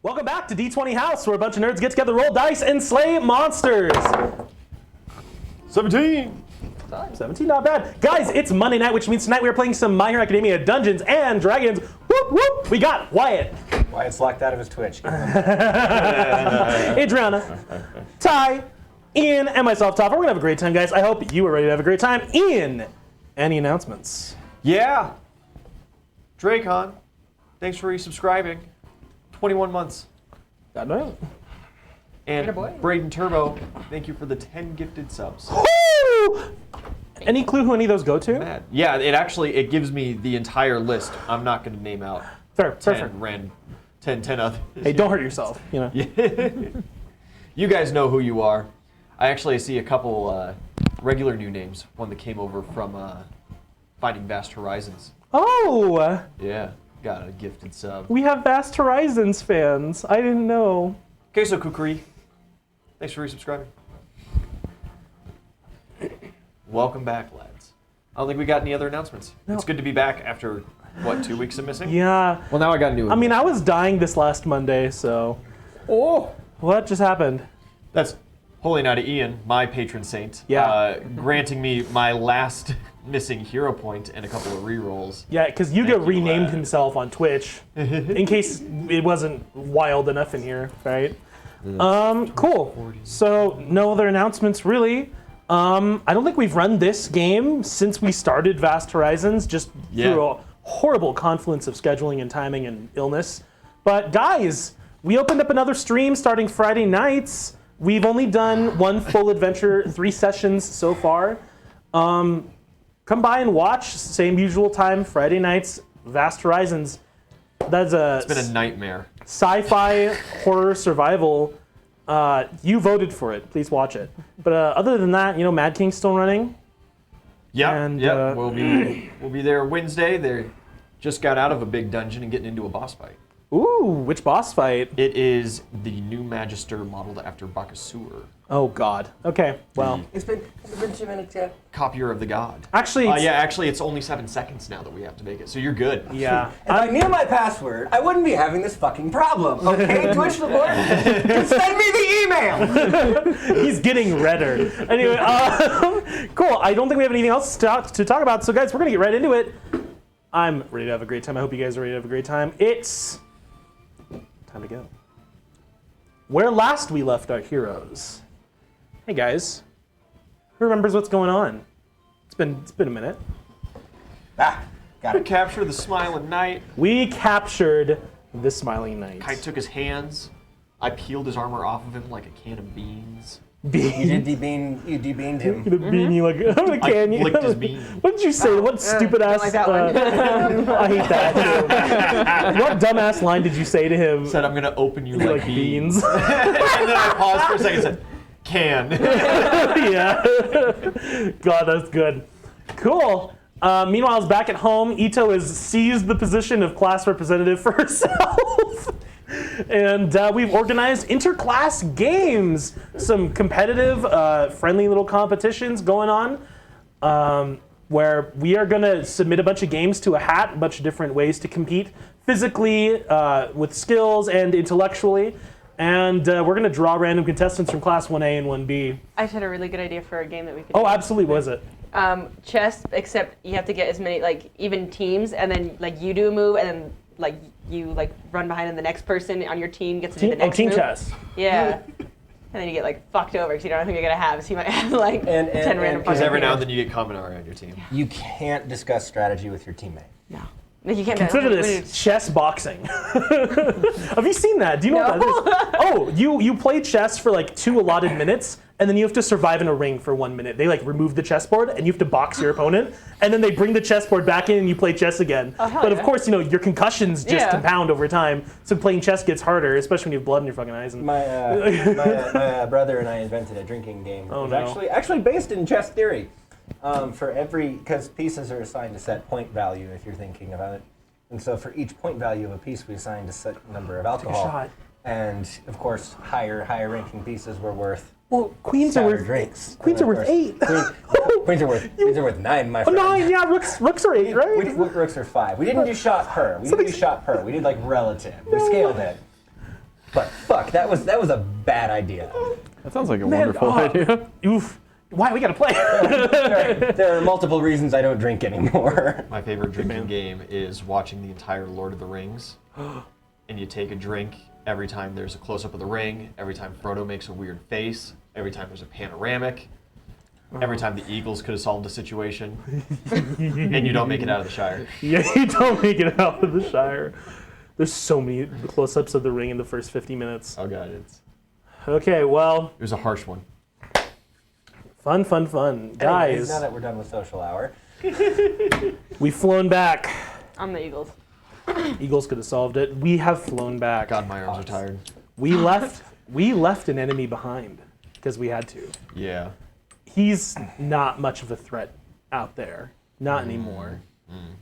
Welcome back to D20 House, where a bunch of nerds get together, roll dice, and slay monsters. 17. 17, not bad. Guys, it's Monday night, which means tonight we are playing some My Hero Academia Dungeons and Dragons. Whoop, whoop. We got Wyatt. Wyatt's locked out of his Twitch. Adriana, Ty, Ian, and myself, Topper. We're going to have a great time, guys. I hope you are ready to have a great time. Ian, any announcements? Yeah. Dracon, thanks for resubscribing. 21 months. God damn. And Braden Turbo, thank you for the 10 gifted subs. Woo! Any clue who any of those go to? Mad. Yeah, it gives me the entire list. I'm not going to name out Fair. 10 others. Hey, don't hurt yourself, you know. You guys know who you are. I actually see a couple regular new names. One that came over from Finding Vast Horizons. Oh! Yeah, got a gifted sub. We have Vast Horizons fans. I didn't know. Queso Kukuri, thanks for resubscribing. Welcome back, lads. I don't think we got any other announcements. No. It's good to be back after, 2 weeks of missing? Yeah. Well, now I got new. I mean, I was dying this last Monday, so. Oh! What just happened? That's Holy Night of Ian, my patron saint. Yeah. Granting me my last missing hero point and a couple of rerolls. Yeah, because Yuga Thank you, renamed lad. himself on Twitch, in case it wasn't wild enough in here, right? Cool. So, no other announcements, really. I don't think we've run this game since we started Vast Horizons, just through a horrible confluence of scheduling and timing and illness. But guys, we opened up another stream starting Friday nights. We've only done one full adventure, 3 sessions so far. Come by and watch, same usual time, Friday nights, Vast Horizons. It's been a nightmare. Sci-fi horror survival. You voted for it. Please watch it. But other than that, Mad King's still running. Yeah, And, we'll be there Wednesday. They just got out of a big dungeon and getting into a boss fight. Ooh, which boss fight? It is the new Magister modeled after Bakasur, Oh God. Okay. Well, It's been 2 minutes yet. copier of the god. actually, Actually, it's only 7 seconds now that we have to make it, so you're good. yeah. If I knew my password, I wouldn't be having this fucking problem. Okay, Twitch support? Just send me the email! He's getting redder. Anyway, cool. I don't think we have anything else to talk about. So, guys, we're gonna get right into it. I'm ready to have a great time. I hope you guys are ready to have a great time. It's time to go. Where last we left our heroes. Hey guys, who remembers what's going on? It's been a minute. Got We it. captured the Smiling Knight. We captured the Smiling Knight. Kite took his hands. I peeled his armor off of him like a can of beans. You debeaned him. I'm gonna bean you like I'm gonna can you. licked his bean. What did you say? What stupid ass? like that one. I hate that. What dumbass line did you say to him? Said, I'm gonna open you Like like beans. beans. And then I paused for a second and said, can. Yeah. God, that's good. Cool. Meanwhile, back at home, Ito has seized the position of class representative for herself. And we've organized interclass games, some competitive, friendly little competitions going on, where we are going to submit a bunch of games to a hat, a bunch of different ways to compete physically, with skills, and intellectually. And we're going to draw random contestants from Class 1A and 1B. I just had a really good idea for a game that we could Oh, do. absolutely. What is it? Chess, except you have to get as many, even teams, and then, you do a move, and then, you, run behind, and the next person on your team gets to do the next team move. chess. Yeah. And then you get, fucked over, because you don't know who you're going to have, so you might have, 10 and- random Because fucking every now and people. then you get Kaminari on your team. You can't discuss strategy with your teammate. No. You can't Consider do this chess boxing. Have you seen that? Do you know what that is? Oh, you play chess for 2 allotted minutes, and then you have to survive in a ring for 1 minute. They remove the chessboard, and you have to box your opponent, and then they bring the chessboard back in, and you play chess again. Oh, hell But of yeah. course, your concussions just Yeah. compound over time. So playing chess gets harder, especially when you have blood in your fucking eyes. And My brother and I invented a drinking game. Oh, It's no. actually based in chess theory. Because pieces are assigned a set point value if you're thinking about it. And so for each point value of a piece, we assigned a set number of alcohol. shot. And of course, higher ranking pieces were worth well, queens are sour worth drinks. queens And are of worth course, 8. Queens are worth 9, my friend. 9, yeah. Rooks are 8, right? Rooks are 5. We didn't do shot per. We didn't do shot per. We did relative. We scaled it. But fuck, that was a bad idea. That sounds like a wonderful idea. Oof. Why we gotta play? There are multiple reasons I don't drink anymore. My favorite drinking game is watching the entire Lord of the Rings. And you take a drink every time there's a close-up of the ring, every time Frodo makes a weird face, every time there's a panoramic, every time the Eagles could have solved a situation, and you don't make it out of the Shire. Yeah, you don't make it out of the Shire. There's so many close-ups of the ring in the first 50 minutes. Oh god, it Okay, well, was a harsh one. fun. Anyways, Guys, now that we're done with social hour, we've flown back. I'm the Eagles. Eagles could have solved it. We have flown back. God, my arms are tired. We left an enemy behind because we had to. Yeah. He's not much of a threat out there. Not anymore.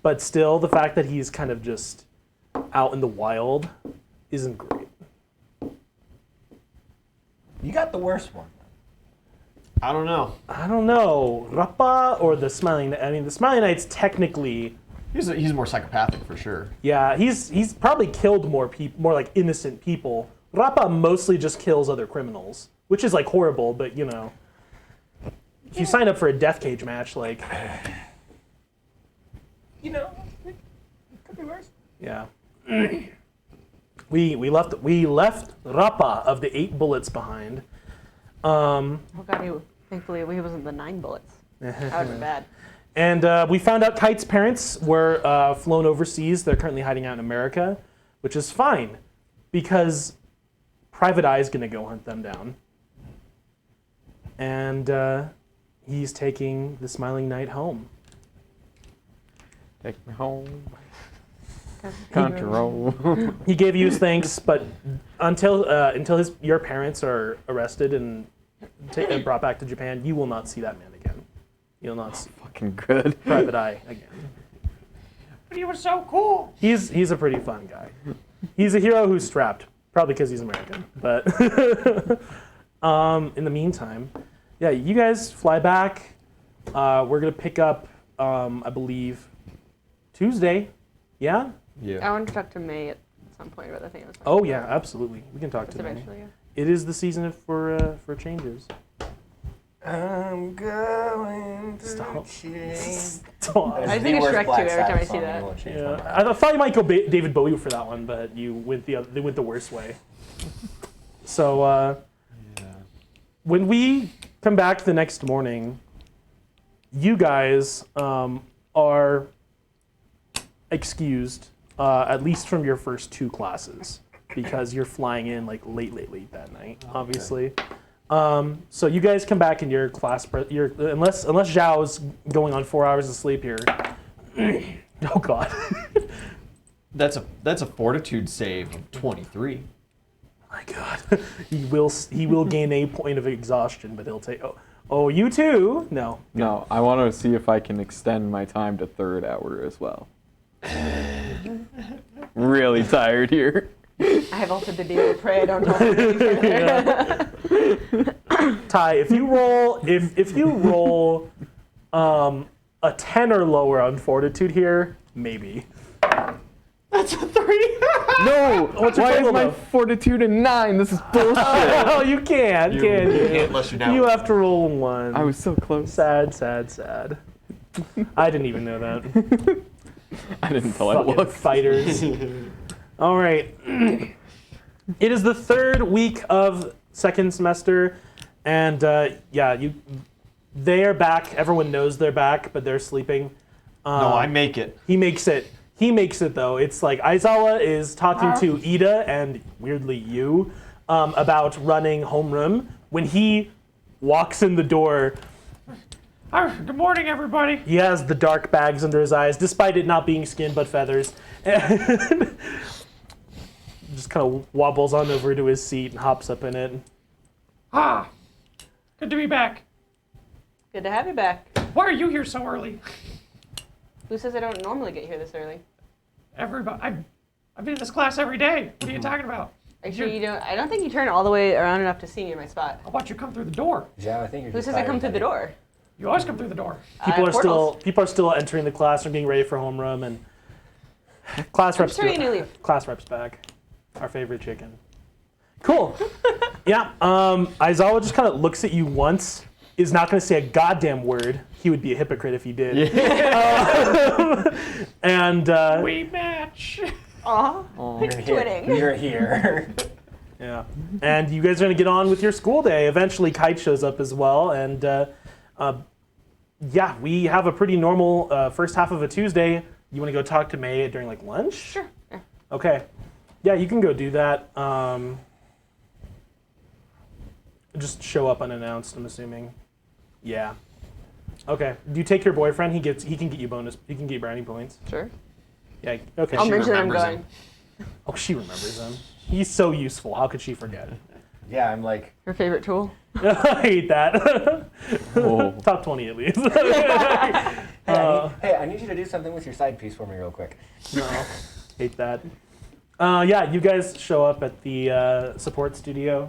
But still, the fact that he's kind of just out in the wild isn't great. you got the worst one. I don't know. I don't know. Rappa or the Smiling Knight? I mean, the Smiling Knight's technically... He's more psychopathic for sure. Yeah, he's probably killed more like innocent people. Rappa mostly just kills other criminals, which is like horrible, but you know. If you sign up for a death cage match, like... You know, it could be worse. Yeah. we left Rappa of the 8 bullets behind. Oh god, thankfully he wasn't the 9 bullets. That would have been bad. And we found out Kite's parents were flown overseas. They're currently hiding out in America, which is fine because Private Eye's gonna go hunt them down. And he's taking the Smiling Knight home. Take me home. Control. He gave you his thanks, but until your parents are arrested and brought back to Japan, you will not see that man again. You'll not see Fucking good. Private Eye again. But he was so cool. He's a pretty fun guy. He's a hero who's strapped, probably because he's American. But in the meantime, yeah, you guys fly back. We're gonna pick up, I believe, Tuesday. Yeah. Yeah. I want to talk to May at some point about the thing I was talking Oh about. yeah, absolutely. We can talk to them. Eventually, yeah. It is the season for changes. I'm going to Stop. change. Stop. That is I the think of worst Shrek Black too every time I Sabbath see song, that. and it won't change my mind. Yeah, I thought you might go David Bowie for that one, but you went they went the worst way. So when we come back the next morning, you guys are excused, at least from your first 2 classes, because you're flying in like late that night, obviously. So you guys come back in your class. Unless Zhao's going on 4 hours of sleep here. Oh God. That's a fortitude save of 23. My God. He will gain a point of exhaustion, but he'll take. Oh, you too? No. No, I want to see if I can extend my time to 3rd hour as well. Really tired here. I have also been able to pray. I don't know. Further. Ty, if you roll a 10 or lower on fortitude here, maybe. That's a 3. No! What's your Why is total, my though? fortitude a 9? This is bullshit. Oh, you can't. You Can you? can't unless you're down. You have to roll 1. I was so close. Sad. I didn't even know that. I didn't tell I Fucking looked. fighters. All right. It is the 3rd week of 2nd semester, and they are back. Everyone knows they're back, but they're sleeping. No, I make it. He makes it. He makes it though. It's like Aizawa is talking to Ida and weirdly you about running homeroom. When he walks in the door, Good morning, everybody. he has the dark bags under his eyes, despite it not being skin but feathers. And just kind of wobbles on over to his seat and hops up in it. Good to be back. Good to have you back. Why are you here so early? Who says I don't normally get here this early? Everybody, I've been in this class every day. What are you talking about? Actually, you don't. I don't think you turn all the way around enough to see me in my spot. I'll watch you come through the door. Zhao, I think you're Who just says I come tired, through the buddy. door? You always come through the door. People are still entering the classroom, getting ready for homeroom, and class reps. starting a new leaf. Class reps back. Our favorite chicken. Cool. Yeah. Aizawa just kind of looks at you once. Is not going to say a goddamn word. He would be a hypocrite if he did. And We match. Aw. You're here. Twinning. You're here. yeah. And you guys are going to get on with your school day. Eventually, Kite shows up as well. And yeah, we have a pretty normal first half of a Tuesday. You want to go talk to May during like lunch? Sure. Yeah. Okay. Yeah, you can go do that. Just show up unannounced, I'm assuming. Yeah. Okay. Do you take your boyfriend? He can get you bonus. He can get you brownie points. Sure. Yeah. Okay. I'll She mention that I'm remembers going. him. Oh, she remembers him. He's so useful. How could she forget? Yeah, I'm like, Her favorite tool. I hate that. Oh. Top 20 at least. hey, I need you to do something with your side piece for me real quick. No, hate that. Yeah, you guys show up at the support studio.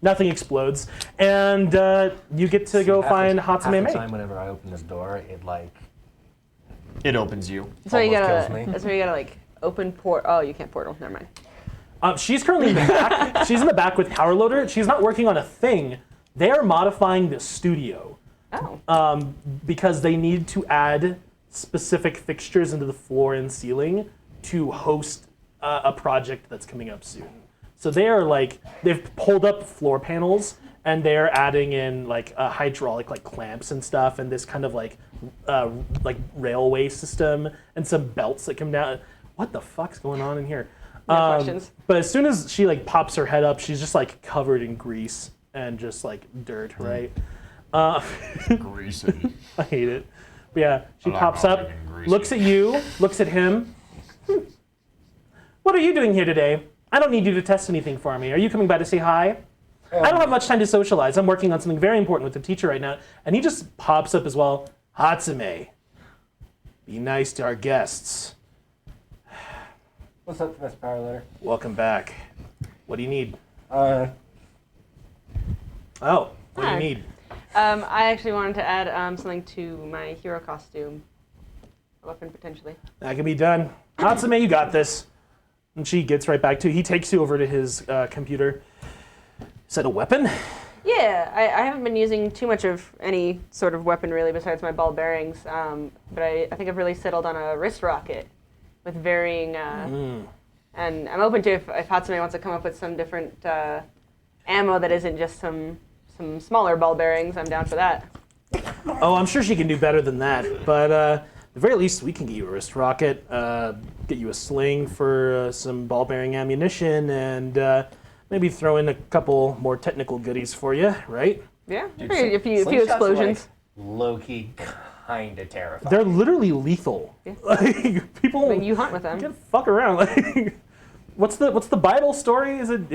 Nothing explodes, and you get to go find half Hatsume the Mei. time whenever I open this door, it like It opens you. That's why you Almost gotta. kills me. That's why you gotta like open port. Oh, you can't portal. Never mind. She's currently in the back. She's in the back with Power Loader. She's not working on a thing. They are modifying the studio Oh. because they need to add specific fixtures into the floor and ceiling to host a project that's coming up soon. So they are like, they've pulled up floor panels and they're adding in like hydraulic like clamps and stuff and this kind of like railway system and some belts that come down. What the fuck's going on in here? No questions. But as soon as she like pops her head up, she's just like covered in grease and just like dirt, right? Greasy. I hate it. But yeah, she like pops all up, big and greasy. looks at you, looks at him. What are you doing here today? I don't need you to test anything for me. Are you coming by to say hi? I don't have much time to socialize. I'm working on something very important with the teacher right now. And he just pops up as well. Hatsume, be nice to our guests. What's up, Miss Power Letter? Welcome back. What do you need? Uh, Oh, what do Hi. you need? I actually wanted to add something to my hero costume. A weapon potentially. That can be done. Hatsume, you got this. And she gets right back to you. He takes you over to his computer. Is that a weapon? Yeah, I haven't been using too much of any sort of weapon really besides my ball bearings, but I think I've really settled on a wrist rocket with varying, and I'm open to if Hatsume wants to come up with some different ammo that isn't just some smaller ball bearings, I'm down for that. Oh, I'm sure she can do better than that. But at the very least, we can get you a wrist rocket, get you a sling for some ball bearing ammunition, and maybe throw in a couple more technical goodies for you, right? Yeah, dude, a few slingshots are, explosions. Like, low-key kind of terrifying. They're literally lethal. Yeah. Like people I mean, you hunt with them. get fuck around. Like, what's the Bible story? Is it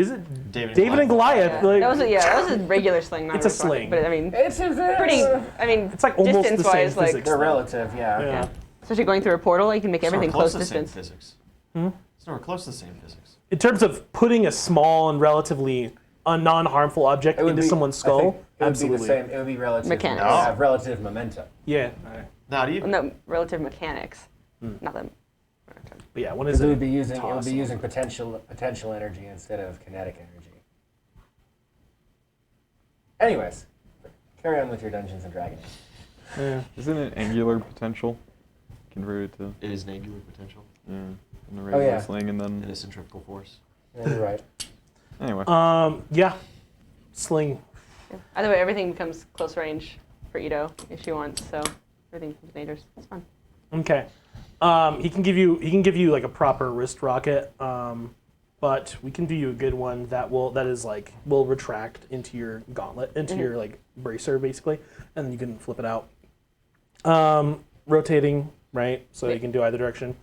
David and Goliath? Yeah. Like, that was a regular sling, not It's a wrist rocket, sling. But I mean, it's pretty. I mean, It's like almost the same distance-wise, like, physics. They're relative, yeah. Yeah. especially going through a portal, you can make everything close to the same distance. physics. It's nowhere close to the same physics. In terms of putting a small and relatively non-harmful object It would into be- someo's I skull, think it would absolutely. be the same. It would be relative. Mechanics. It would have relative momentum. Yeah. Not even. No, relative mechanics. Not them. But yeah, one Because is it would be using toss. potential energy instead of kinetic energy. Anyways, carry on with your Dungeons and Dragons. Yeah. Isn't it angular potential converted to It is an angular potential in the regular yeah. sling and and then a centrifugal force. Yeah, you're right. anyway. Yeah. Sling. Yeah. Either way, everything becomes close range for Ito if she wants. So everything becomes dangerous. It's fun. Okay. He can give you like a proper wrist rocket, but we can do you a good one that will retract into your gauntlet, into your like bracer basically, and then you can flip it out. Rotating, right? So you can do either direction.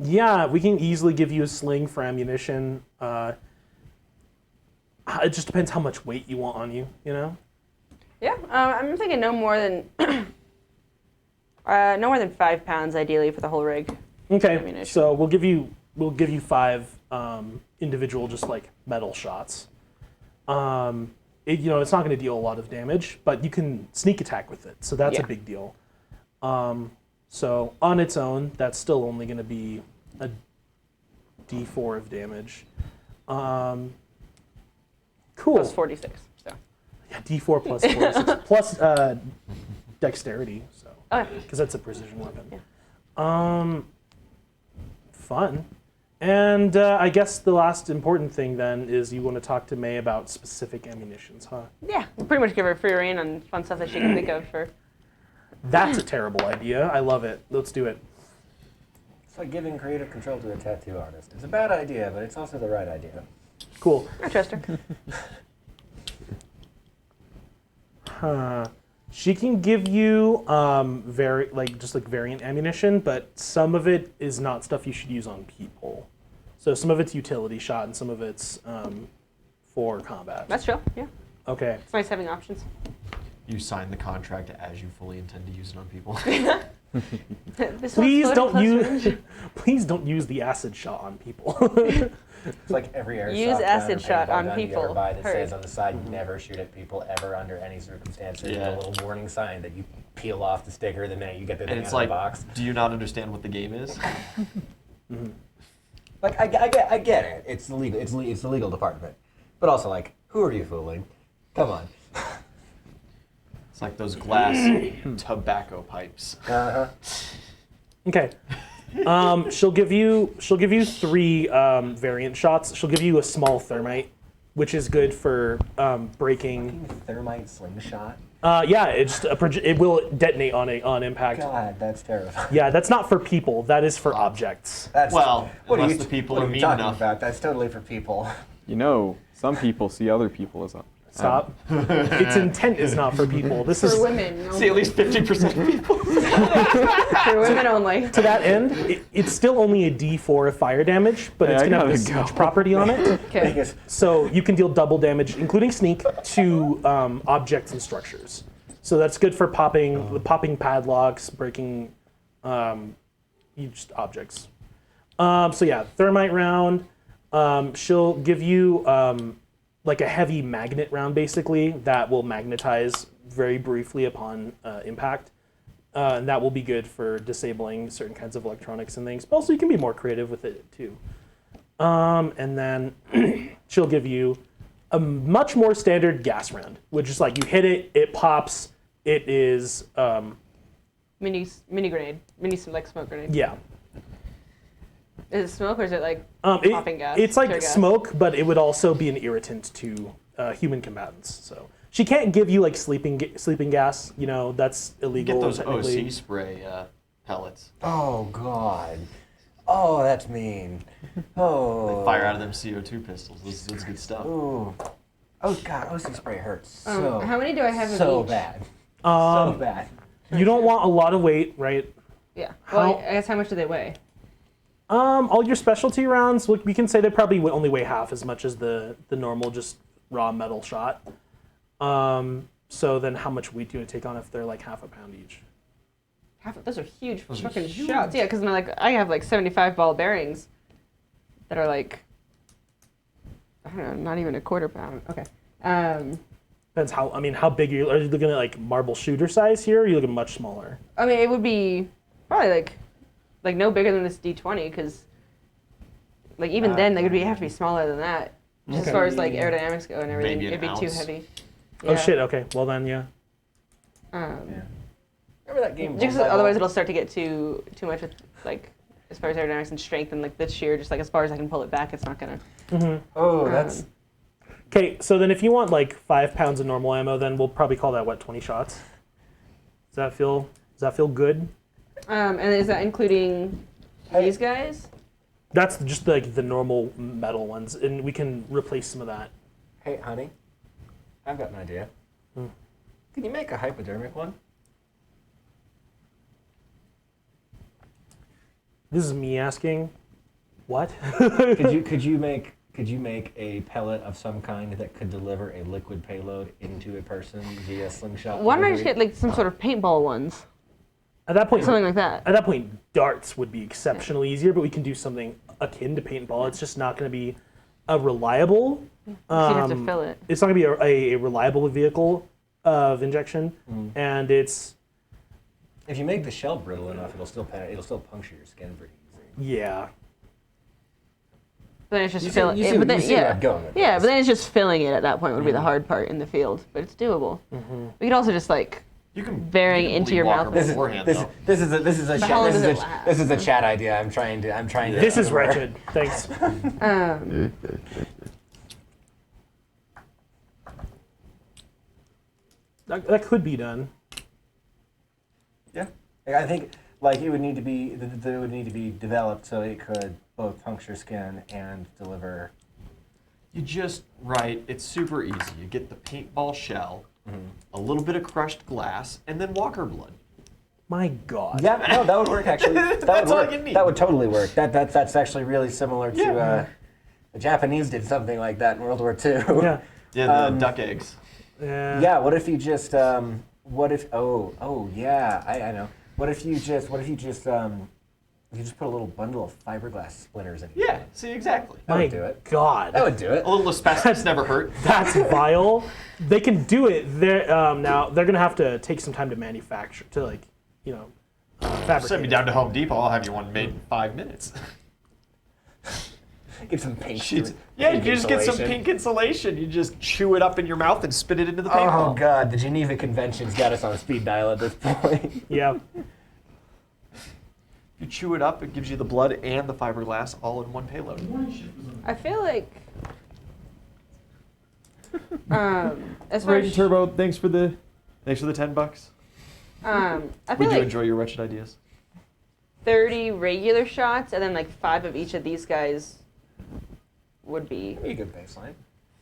Yeah, we can easily give you a sling for ammunition. It just depends how much weight you want on you, you know? Yeah, I'm thinking no more than 5 pounds ideally for the whole rig. Okay, Ammunition. so we'll give you 5 individual just like metal shots. It's not going to deal a lot of damage, but you can sneak attack with it, so that's a Yeah. big deal. So on its own, that's still only going to be a D4 of damage. Cool. Plus 46. So. Yeah, D4 plus 46 plus dexterity. So Okay. because that's a precision weapon. Yeah. Fun. And I guess the last important thing then is you want to talk to May about specific ammunitions, huh? Yeah, we'll pretty much give her free reign on fun stuff that she can think of for. That's a terrible idea. I love it. Let's do it. It's like giving creative control to a tattoo artist. It's a bad idea, but it's also the right idea. Cool. I trust her. She can give you variant ammunition, but some of it is not stuff you should use on people. So some of it's utility shot and some of it's for combat. That's chill. Yeah. Okay. It's nice having options. You sign the contract as you fully intend to use it on people. This Please one's don't floating close use. range. Please don't use the acid shot on people. It's like every airsoft Use gun or acid shot paintball on gun you people. ever buy that Heard. says on the side, never shoot at people ever under any circumstances. Yeah. With a little warning sign that you peel off the sticker the minute you get the thing And it's out like, of the box. do you not understand what the game is? Like I get it. It's the legal. It's the legal department. But also like, who are you fooling? Come on. It's like those glass tobacco pipes. Uh-huh. Okay. She'll give you 3 variant shots. She'll give you a small thermite, which is good for breaking. Thermite slingshot. Yeah, it will detonate on impact. God, that's terrifying. Yeah, that's not for people. That is for objects. That's, Well, what unless the people what are you mean talking enough. about? That's totally for people. You know, some people see other people as Stop. Its intent is not for people. This is For women. See, at least 50% of people. For women only. to that end. It's still only a D4 of fire damage, but Hey, it's I gonna have gotta this go. siege property on it. Okay. Because So you can deal double damage, including sneak, to objects and structures. So that's good for popping padlocks, breaking just objects. So yeah, thermite round. She'll give you like a heavy magnet round, basically, that will magnetize very briefly upon impact. And that will be good for disabling certain kinds of electronics and things. But also you can be more creative with it too. And then she'll give you a much more standard gas round, which is like you hit it, it pops, it is, Mini grenade. Like smoke grenade. yeah. Is it smoke or is it like popping gas? It's like Tear gas? smoke, but it would also be an irritant to human combatants. So she can't give you like sleeping gas. You know, that's illegal. Get those technically. OC spray pellets. oh god, oh that's mean. Oh. Fire out of them CO2 pistols. That's good stuff. Ooh. Oh god, OC spray hurts so. How many do I have of so each? bad. So bad. You don't want a lot of weight, right? Yeah. Well, How- I guess how much do they weigh? All your specialty rounds, we can say they probably only weigh half as much as the normal just raw metal shot. So then how much weight do you take on if they're like half a pound each? Those are huge Those are fucking huge. shots. Yeah, because I have like 75 ball bearings that are like, I don't know, not even a quarter pound. Okay. Depends how big are you looking at, like marble shooter size here, or are you looking much smaller? I mean, it would be probably like no bigger than this D20, because like even then they would have to be smaller than that. Just as far as like aerodynamics go and everything, Maybe an it'd be too ounce. heavy. Oh shit. Okay. Well then, yeah. Yeah. Remember that game? Just 'cause Volleyball? otherwise it'll start to get too much with like as far as aerodynamics and strength, and like this sheer, just like as far as I can pull it back, it's not gonna. Oh, that's. Okay. So then, if you want like 5 pounds of normal ammo, then we'll probably call that 20 shots. Does that feel good? And is that including these guys? That's just like the normal metal ones, and we can replace some of that. Hey, honey, I've got an idea. Can you make a hypodermic one? This is me asking. What? Could you make a pellet of some kind that could deliver a liquid payload into a person via slingshot? Why don't I just delivery? get like some sort of paintball ones, At that point, something like that? At that point, darts would be exceptionally easier, but we can do something akin to paintball. It's just not going to be a reliable. So you have to fill it. It's not going to be a reliable vehicle of injection, and it's If you make the shell brittle enough, it'll still puncture your skin pretty easy. yeah. But then it's just You filling see, it. But then, you see where yeah, I'm going with yeah. this. But then it's just filling it at that point would be the hard part in the field. But it's doable. We could also just like You can varying you can into bleed your Walker mouth. beforehand, though. This is a But how long does it chat. last? This is a chat idea. I'm trying to. This is wretched. Thanks. That could be done. Yeah, I think like it would need to be developed so it could both puncture skin and deliver. You just, right, it's super easy. You get the paintball shell, a little bit of crushed glass, and then Walker blood. My God. Yeah, no, that would work actually. That That's would all work. you need. That would totally work. That's actually really similar to Yeah. the Japanese did something like that in World War II. Yeah. Yeah, the duck eggs. Yeah. Yeah. What if you just what if yeah, I know. What if you just you just put a little bundle of fiberglass splinters in it? Yeah, see, exactly. That My would do it. God. That would do it. A little asbestos never hurt. That's vile. They can do it. Now they're gonna have to take some time to manufacture fabricate. Send me down to Home Depot. I'll have you one made in 5 minutes. Get some paint. Sheets. Yeah, you just get some pink insulation. You just chew it up in your mouth and spit it into the Oh paintball. God, the Geneva Convention's got us on speed dial at this point. Yeah. You chew it up, it gives you the blood and the fiberglass all in one payload. I feel like. As far Raging as Turbo, thanks for the $10. I Would feel you like enjoy your wretched ideas? 30 regular shots and then like 5 of each of these guys would be Be a good baseline.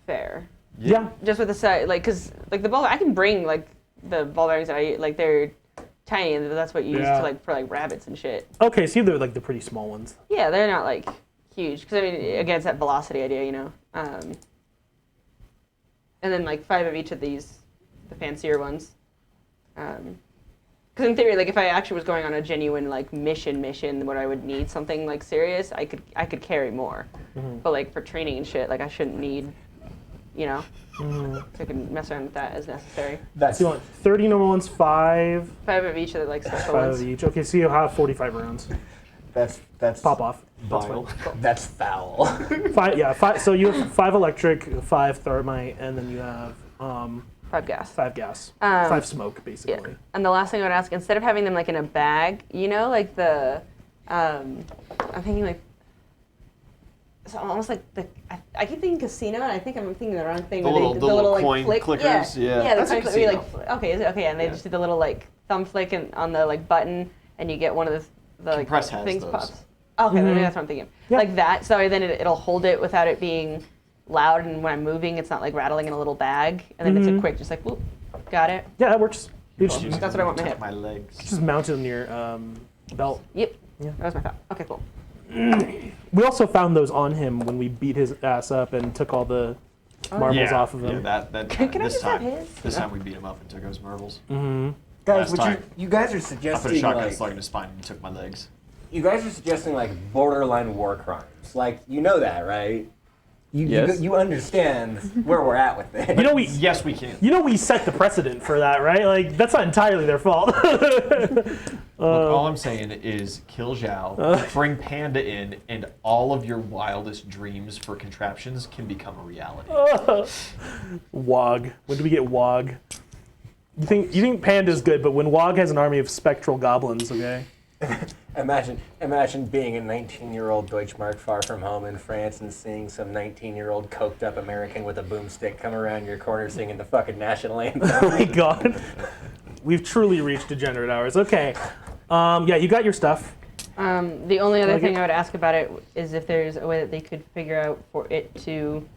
fair. Yeah. Just with the side, like, cause like the ball, I can bring like the ball bearings that I like. They're tiny, and that's what you use Yeah. to like for like rabbits and shit. Okay, so they're like the pretty small ones. Yeah, they're not like huge. Cause I mean, again, it's that velocity idea, you know. And then like 5 of each of these, the fancier ones. Because in theory, like if I actually was going on a genuine like mission, where I would need something like serious, I could carry more. But like for training and shit, like I shouldn't need, you know. So I can mess around with that as necessary. That's So you want 30 normal ones, 5, 5 of each of the like special 5 ones. of each. Okay, so you have 45 rounds. that's Pop off. Vile. That's foul. 5. So you have 5 electric, 5 thermite, and then you have 5 gas. 5 gas, Um, 5 smoke, Yeah. basically. And the last thing I would ask, instead of having them like in a bag, you know, like the, I'm thinking like, it's almost like the, I keep thinking casino, and I think I'm thinking the wrong thing. The where little- they, the little like coin flick. clickers, yeah. Yeah, the That's a coin click where you, casino. like, okay, is it okay? And they Yeah. just do the little like thumb flick on the like button, and you get one of the like Compress has things those. pops. Okay, maybe that's what I'm thinking. Yeah. Like that, so then it'll hold it without it being loud, and when I'm moving, it's not like rattling in a little bag, and then it's a quick, just like whoop, got it. Yeah, that works. You I'll just, use it That's to what I want my protect hip. my legs. just mount it on your belt. Yep. Yeah. That was my thought. Okay, cool. We also found those on him when we beat his ass up and took all the marbles off of him. Yeah, that Can I this just have time. his? This time we beat him up and took his marbles. Guys, Last would time. you guys are I put a suggesting shotgun like slug in his spine and took my legs. you guys are suggesting like borderline war crimes. Like you know that, right? Yes. You understand where we're at with it. You know Yes, we can. we set the precedent for that, right? Like that's not entirely their fault. Look, all I'm saying is kill Zhao, bring Panda in, and all of your wildest dreams for contraptions can become a reality. Wog. When do we get Wog? You think Panda's good, but when Wog has an army of spectral goblins, okay? Imagine being a 19-year-old Deutschmark far from home in France and seeing some 19-year-old coked up American with a boomstick come around your corner singing the fucking national anthem. Oh my god. We've truly reached degenerate hours. Okay. Yeah, you got your stuff. The only other Like thing it? I would ask about it is if there's a way that they could figure out for it to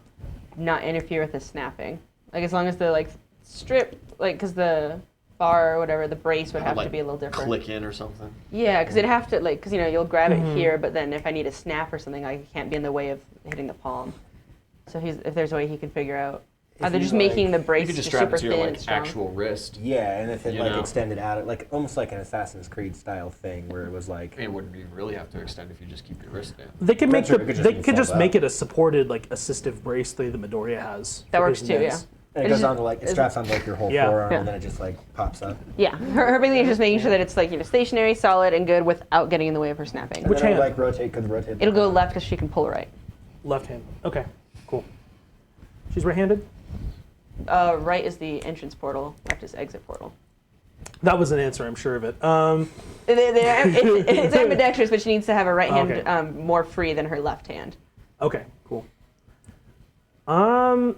not interfere with the snapping. Like as long as the like strip, like because the bar or whatever, the brace would have to be a little different. Click in or something. Yeah, because it'd have to like, because you'll grab it here, but then if I need a snap or something, I can't be in the way of hitting the palm. So if there's a way he can figure out, either you, just like- making the You brace could just just strap super it to your thin and like strong. actual wrist. Yeah, and if it You like know? extended out, like almost like an Assassin's Creed style thing, where it was like I mean, it wouldn't even really have to extend if you just keep your wrist down. They could make That's true, it could just they be could just fold make out. it a supported like assistive brace the Midoriya has. That for works his too, legs. and it It's goes just- onto like it straps onto like your whole Yeah. forearm, Yeah. and then it just like pops up. Yeah, her big thing is just making sure that it's like stationary, solid, and good without getting in the way of her snapping. And Which then it'll, hand? like rotate, could rotate. It'll go left because she can pull right. Left hand. Okay, cool. She's right-handed? Right is the entrance portal. Left is exit portal. That was an answer, I'm sure of it. It's ambidextrous, but she needs to have her right hand Okay. more free than her left hand. Okay, cool. Because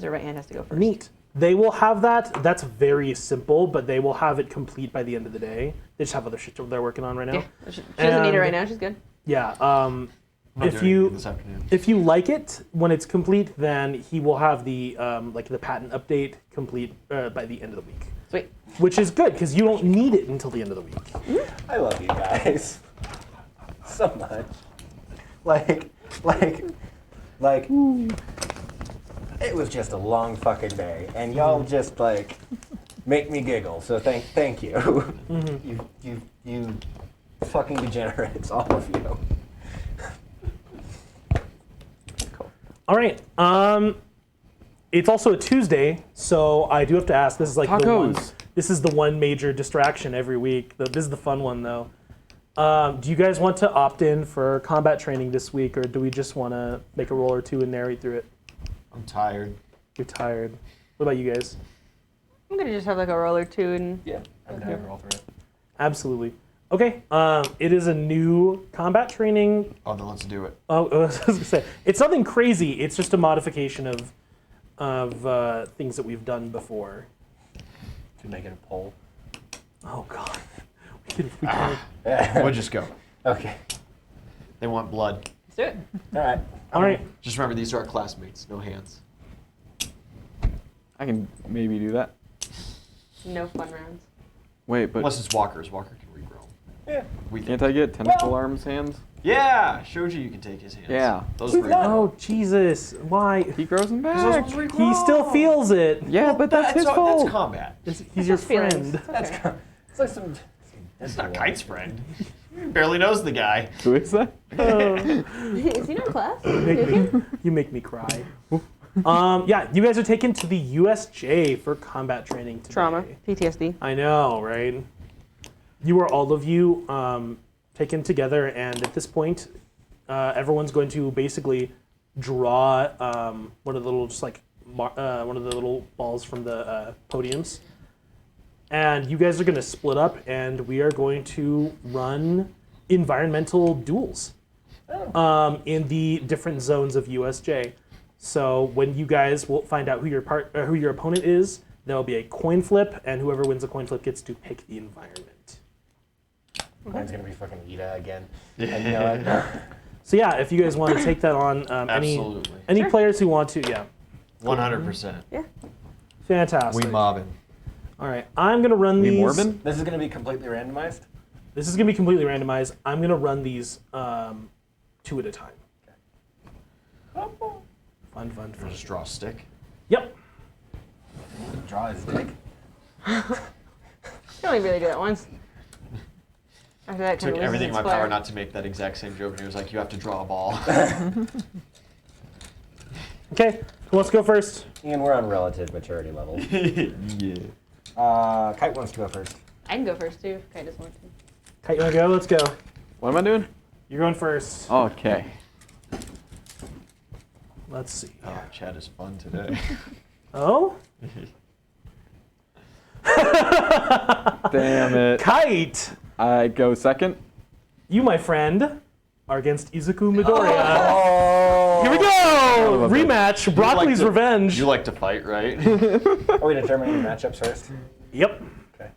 her right hand has to go first. Neat. They will have that. That's very simple, but they will have it complete by the end of the day. They just have other shit they're working on right now. Yeah, she doesn't need it And- right now. She's good. Yeah. I'm not If doing you anything this afternoon. if you like it when it's complete, then he will have the like the patent update complete by the end of the week, Sweet. which is good because you don't need it until the end of the week. I love you guys so much. Like, it was just a long fucking day, and y'all just like make me giggle. So thank you. You fucking degenerates, all of you. All right. It's also a Tuesday, so I do have to ask. This is like the one. Tacos. This is the one major distraction every week. This is the fun one, though. Do you guys want to opt in for combat training this week, or do we just want to make a roll or two and narrate through it? I'm tired. You're tired. What about you guys? I'm gonna just have like a roll or two and Yeah, I'm down to roll through it. Absolutely. Okay. It is a new combat training. Oh, then let's do it. Oh, I was gonna say it's nothing crazy. It's just a modification of things that we've done before. To make it a poll. Oh God. We can. We'll just go. Okay. They want blood. let's do it. All right. All right. Just remember, these are our classmates. No hands. I can maybe do that. No fun rounds. Wait, but Unless it's Walker's. Walker can regrow. Yeah. We think. can't I get tentacle Well- arms hands? Yeah! Shoji, you can take his hands. Yeah. Those We've regrow. got- Oh Jesus! Why? He grows them Because those back. ones regrow. He still feels it. Yeah, but that's his That's fault. combat. He's your Just feelings. friend. It's okay. It's like some. It's not Kite's friend. He barely knows the guy. Who is that? Is he not in class? You make me cry. Yeah, you guys are taken to the USJ for combat training today. Trauma. PTSD. I know, right? You are all of you taken together, and at this point, everyone's going to basically draw one of the little, just like one of the little balls from the podiums, and you guys are going to split up, and we are going to run environmental duels in the different zones of USJ. So when you guys will find out who your opponent is, there will be a coin flip, and whoever wins the coin flip gets to pick the environment. Mine's gonna be fucking Ida again. And you know what? So yeah, if you guys want to take that on, Absolutely. any Sure. players who want to, yeah, 100%. fantastic. We mobbing. All right, I'm gonna run Me these. Morbin? This is gonna be completely randomized. This is gonna be completely randomized. I'm gonna run these two at a time. Fun. Or just draw a stick. Yep. Draw his dick. You only really do that once. After that, Took kind of everything in my flair. power not to make that exact same joke, and he was like, you have to draw a ball. Okay, who wants to go first? Ian, we're on relative maturity level. Yeah. Kite wants to go first. I can go first too. If Kite doesn't want to. Kite, you wanna go? Let's go. What am I doing? You're going first. Okay. Let's see. Oh, chat is fun today. Oh, Damn it. Kite, I go second. you, my friend, are against Izuku Midoriya. Oh! Here we go! of a bitch. Rematch, Broccoli's to- Revenge. You like to fight, right? Are we determining the matchups first? Yep. Okay.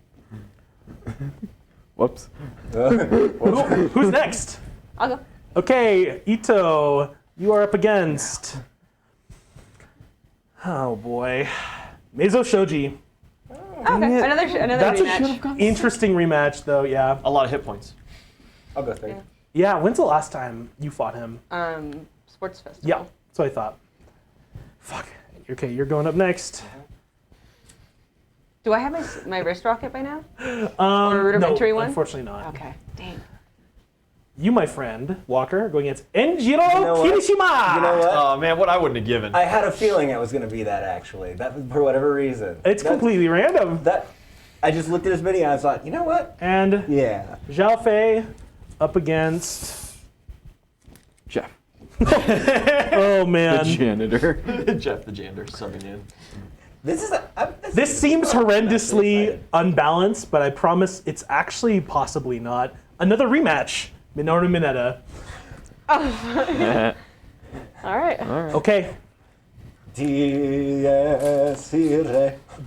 Whoops. Who's next? I'll go. Okay, Ito, you are up against. Oh boy, Meizo Shoji. Okay, another That's a rematch. interesting rematch, though. Yeah. A lot of hit points. I'll go third. Yeah. When's the last time you fought him? Sports festival. Yeah. That's what I thought. Fuck. Okay, you're going up next. Do I have my wrist rocket by now? Or rudimentary no, one? Unfortunately not. Okay. Dang. You, my friend, Walker, going against Enjiro know what? Kirishima. You know what? Oh man, what I wouldn't have given. I had a feeling it was going to be that, actually. That for whatever reason. It's completely random. I just looked at his video and I thought, you know what? And Yeah. Zhao Fei up against Jeff. Oh The man. janitor. Jeff the janitor subbing in. This seems horrendously unbalanced, but I promise it's actually possibly not. Another rematch. Minoru Mineta. All right. Okay. Diasire.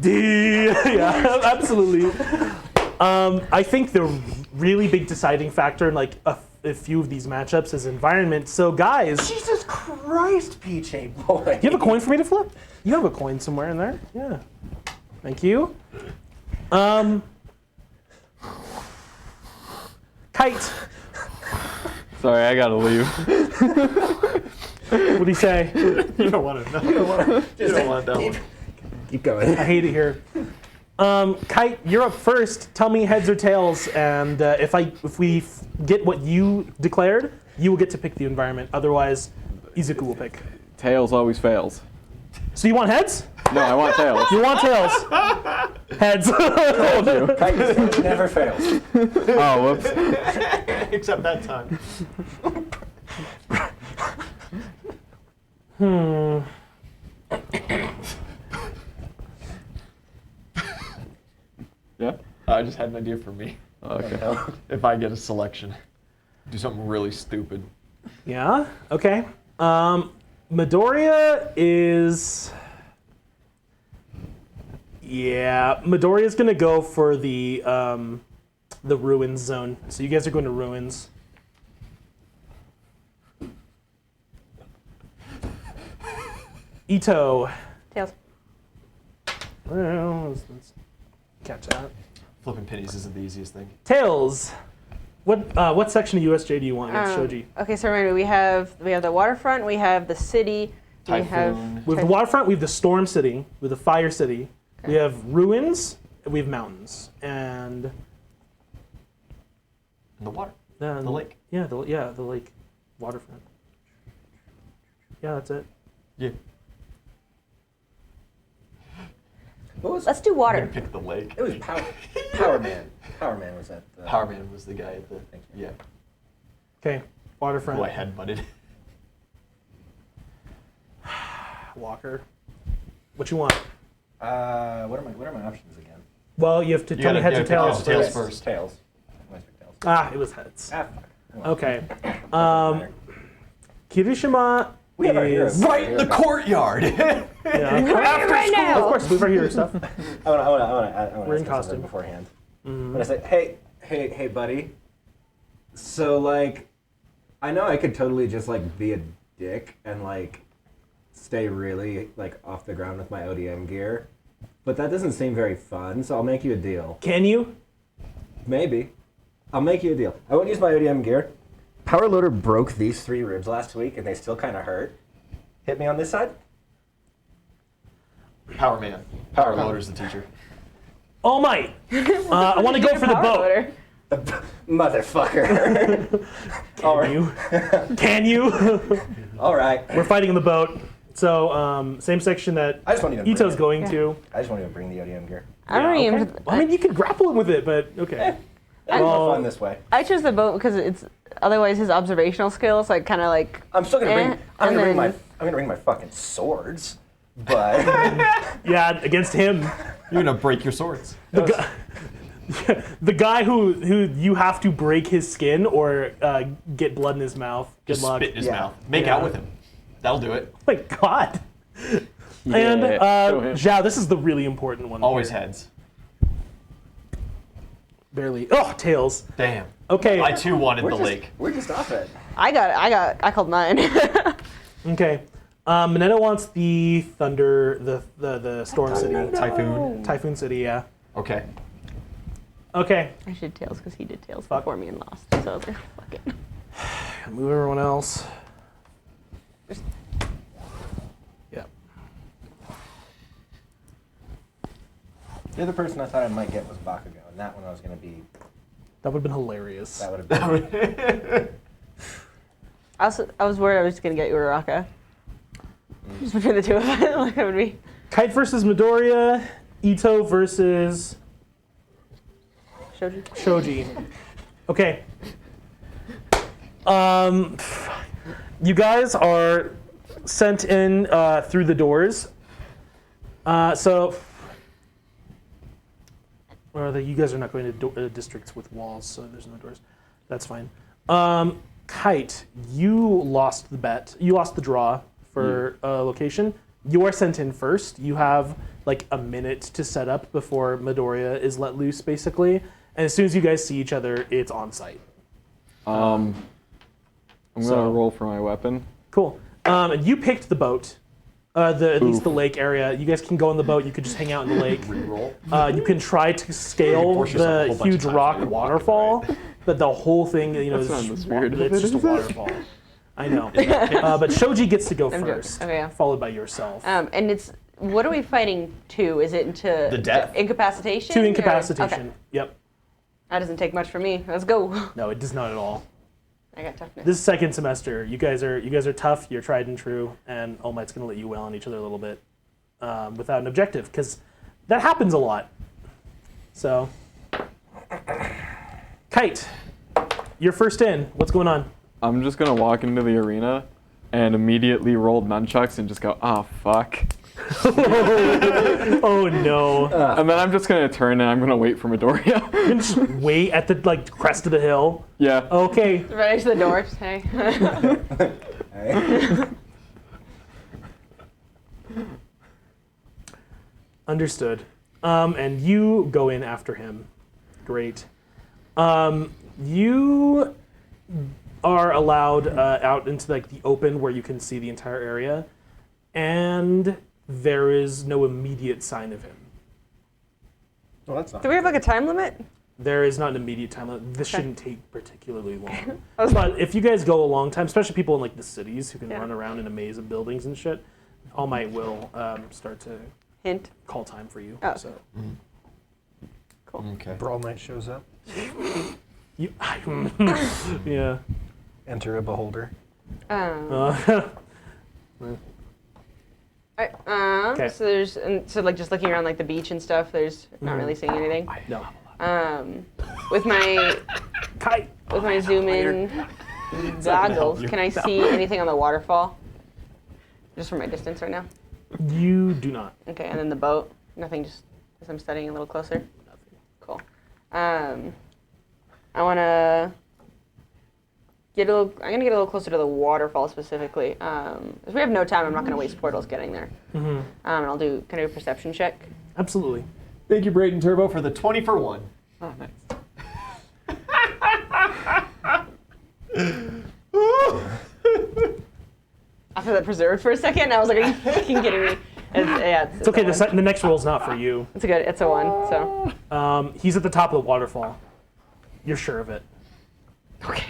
Yeah, absolutely. I think the really big deciding factor in like a few of these matchups is environment. So guys, Jesus Christ, PJ boy. you have a coin for me to flip? You have a coin somewhere in there. Yeah. Thank you. Kite. Sorry, I gotta leave. What do you say? You don't want to know. You don't want that one. Keep going. I hate it here. Kite, you're up first. Tell me heads or tails, and if we get what you declared, you will get to pick the environment. Otherwise, Izuku will pick. Tails always fails. So you want heads? No, I want tails. You want tails? Heads. Kite never fails. Oh, whoops. Except that time. Yeah? I just had an idea for me. Okay. If I get a selection, do something really stupid. Yeah. Okay. Midoriya is. Yeah, Midoriya's gonna go for the ruins zone. So you guys are going to ruins. Ito. Tails. Well, let's catch that. Flipping pennies isn't the easiest thing. Tails. What section of USJ do you want against Shoji? Okay, so remember we have the waterfront, we have the city, we have Typhoon. We have the waterfront, we have the storm city, we have the fire city, we have ruins, and we have mountains, and And the water. then The lake. Yeah, the lake, waterfront. Yeah, that's it. Yeah. Let's do I'm water. gonna pick the lake. It was Power Man. Power Man was that. Power Man was the guy at the. Thank you. Yeah. Okay, waterfront. Who I headbutted. Walker. What you want? What are my options again? Well, you have to You tell me gotta- heads or yeah, tails. tails first. first. Tails. I'm gonna pick tails. Ah, it was heads. Ah, fuck. Okay. Kirishima We have our is heroes. Right in the courtyard. yeah. Right now. Of course, we have our hero stuff. I want We're in to costume. beforehand. But I say, hey, buddy. So like, I know I could totally just like be a dick and like stay really like off the ground with my ODM gear, but that doesn't seem very fun. So I'll make you a deal. Can you? Maybe. I'll make you a deal. I won't use my ODM gear. Power Loader broke these 3 ribs last week, and they still kind of hurt. Hit me on this side. Power Man. Power Loader's the teacher. All Might. I want to go for the Power boat. loader. Motherfucker. All Can right. you? Can you? All right. We're fighting in the boat. So same section that I just want you to bring Ito's it. going to. I just want you to bring the ODM gear. I'm Yeah, ready. okay. I mean, you could grapple him with it, but okay. It's Well- more fun this way. I chose the boat because it's otherwise his observational skills like kind of like I'm still gonna bring. I'm and gonna bring my fucking swords, but Yeah, against him. You're gonna break your swords. The guy who you have to break his skin or get blood in his mouth. Good Just luck. spit in his Yeah. mouth. Make Yeah. out with him. That'll do it. Oh my God. Yeah, And show him. Zhao, this is the really important one. Always here. heads. Barely. Oh, tails. Damn. Okay. I too wanted the just, lake. we're just off it. I called mine. Okay. Mineta wants the thunder, the storm city, Typhoon. typhoon city. Yeah. Okay. Okay. I should tails because he did tails Fuck. before me and lost. So I was like, fuck it. Move everyone else. Yeah. The other person I thought I might get was Bakugo, and that one I was gonna be. That would have been hilarious. That would have been. I was worried I was just gonna get Uraraka. Just between the two of us, like it would be. Kite versus Midoriya. Ito versus Shoji. Shoji. Okay. You guys are sent in through the doors. You guys are not going to districts with walls, so there's no doors. That's fine. Kite, you lost the bet. You lost the draw for location. You are sent in first. You have like a minute to set up before Midoriya is let loose, basically. And as soon as you guys see each other, it's on site. I'm gonna roll for my weapon. Cool. And you picked the boat. At least the lake area. You guys can go on the boat. You could just hang out in the lake. Reroll. You can try to scale Force yourself a the whole bunch huge of times rock while you walk waterfall, but the whole thing, That's not the spirit of it's it, just a is it? waterfall. I know. But Shoji gets to go I'm first, joking. Okay, yeah. followed by yourself. And it's what are we fighting to? Is it into The death. incapacitation? To or- incapacitation. Okay. Yep. That doesn't take much for me. Let's go. No, it does not at all. I got toughness. This is second semester. You guys are tough. You're tried and true, and All Might's gonna let you wail on each other a little bit without an objective, because that happens a lot. So, Kite, you're first in. What's going on? I'm just gonna walk into the arena and immediately roll nunchucks and just go, oh fuck. Oh no! And then I'm just gonna turn and I'm gonna wait for Midoriya. Just wait at the crest of the hill. Yeah. Okay. Right next to the door. Hey. Hey. Understood. And you go in after him. Great. You are allowed out into like the open where you can see the entire area, and there is no immediate sign of him. Well, that's not. Do we have like a time limit? There is not an immediate time limit. This shouldn't take particularly long. I was- But if you guys go a long time, especially people in like the cities who can Yeah. run around in a maze of buildings and shit, All Might will start to Hint. call time for you. Oh. So Okay. Brawl Knight shows up. you, yeah. Enter a beholder. Okay. So there's like just looking around like the beach and stuff. There's not really seeing anything. No. With my Kite. zoom in goggles, can I see anything on the waterfall? Just from my distance right now. You do not. Okay, and then the boat. Nothing. Just as I'm studying a little closer. Cool. I wanna I'm gonna get a little closer to the waterfall specifically. If we have no time, I'm not gonna waste portals getting there. And I'll can I do a perception check? Absolutely. Thank you, Brayden Turbo, for the 20 for 1. Oh, nice. After that preserved for a second, I was like, "Are you fucking kidding me?" It's It's okay. a one. The next roll's not for you. It's good. It's a 1. So He's at the top of the waterfall. You're sure of it. okay.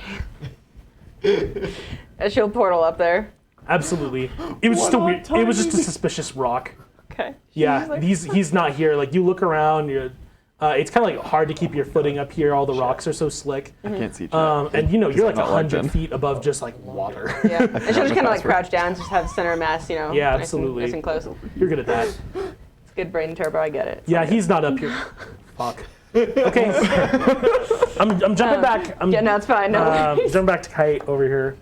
A shield portal up there. Absolutely. It was just a weird. It was just a suspicious rock. Okay. Yeah, he's not here. Like you look around, it's kind of like hard to keep your footing up here. All the rocks are so slick. I can't see chat. And you're like not logged 100 in. feet above just like water. Yeah. And she'll just kind of like Password. crouch down, just have center mass, Yeah, nice and- absolutely. nice and close. You're good at that. It's good brain turbo. I get it. Yeah, he's not up here. Fuck. Okay. I'm jumping back. Yeah, no, it's fine. No. Jumping back to Kite over here.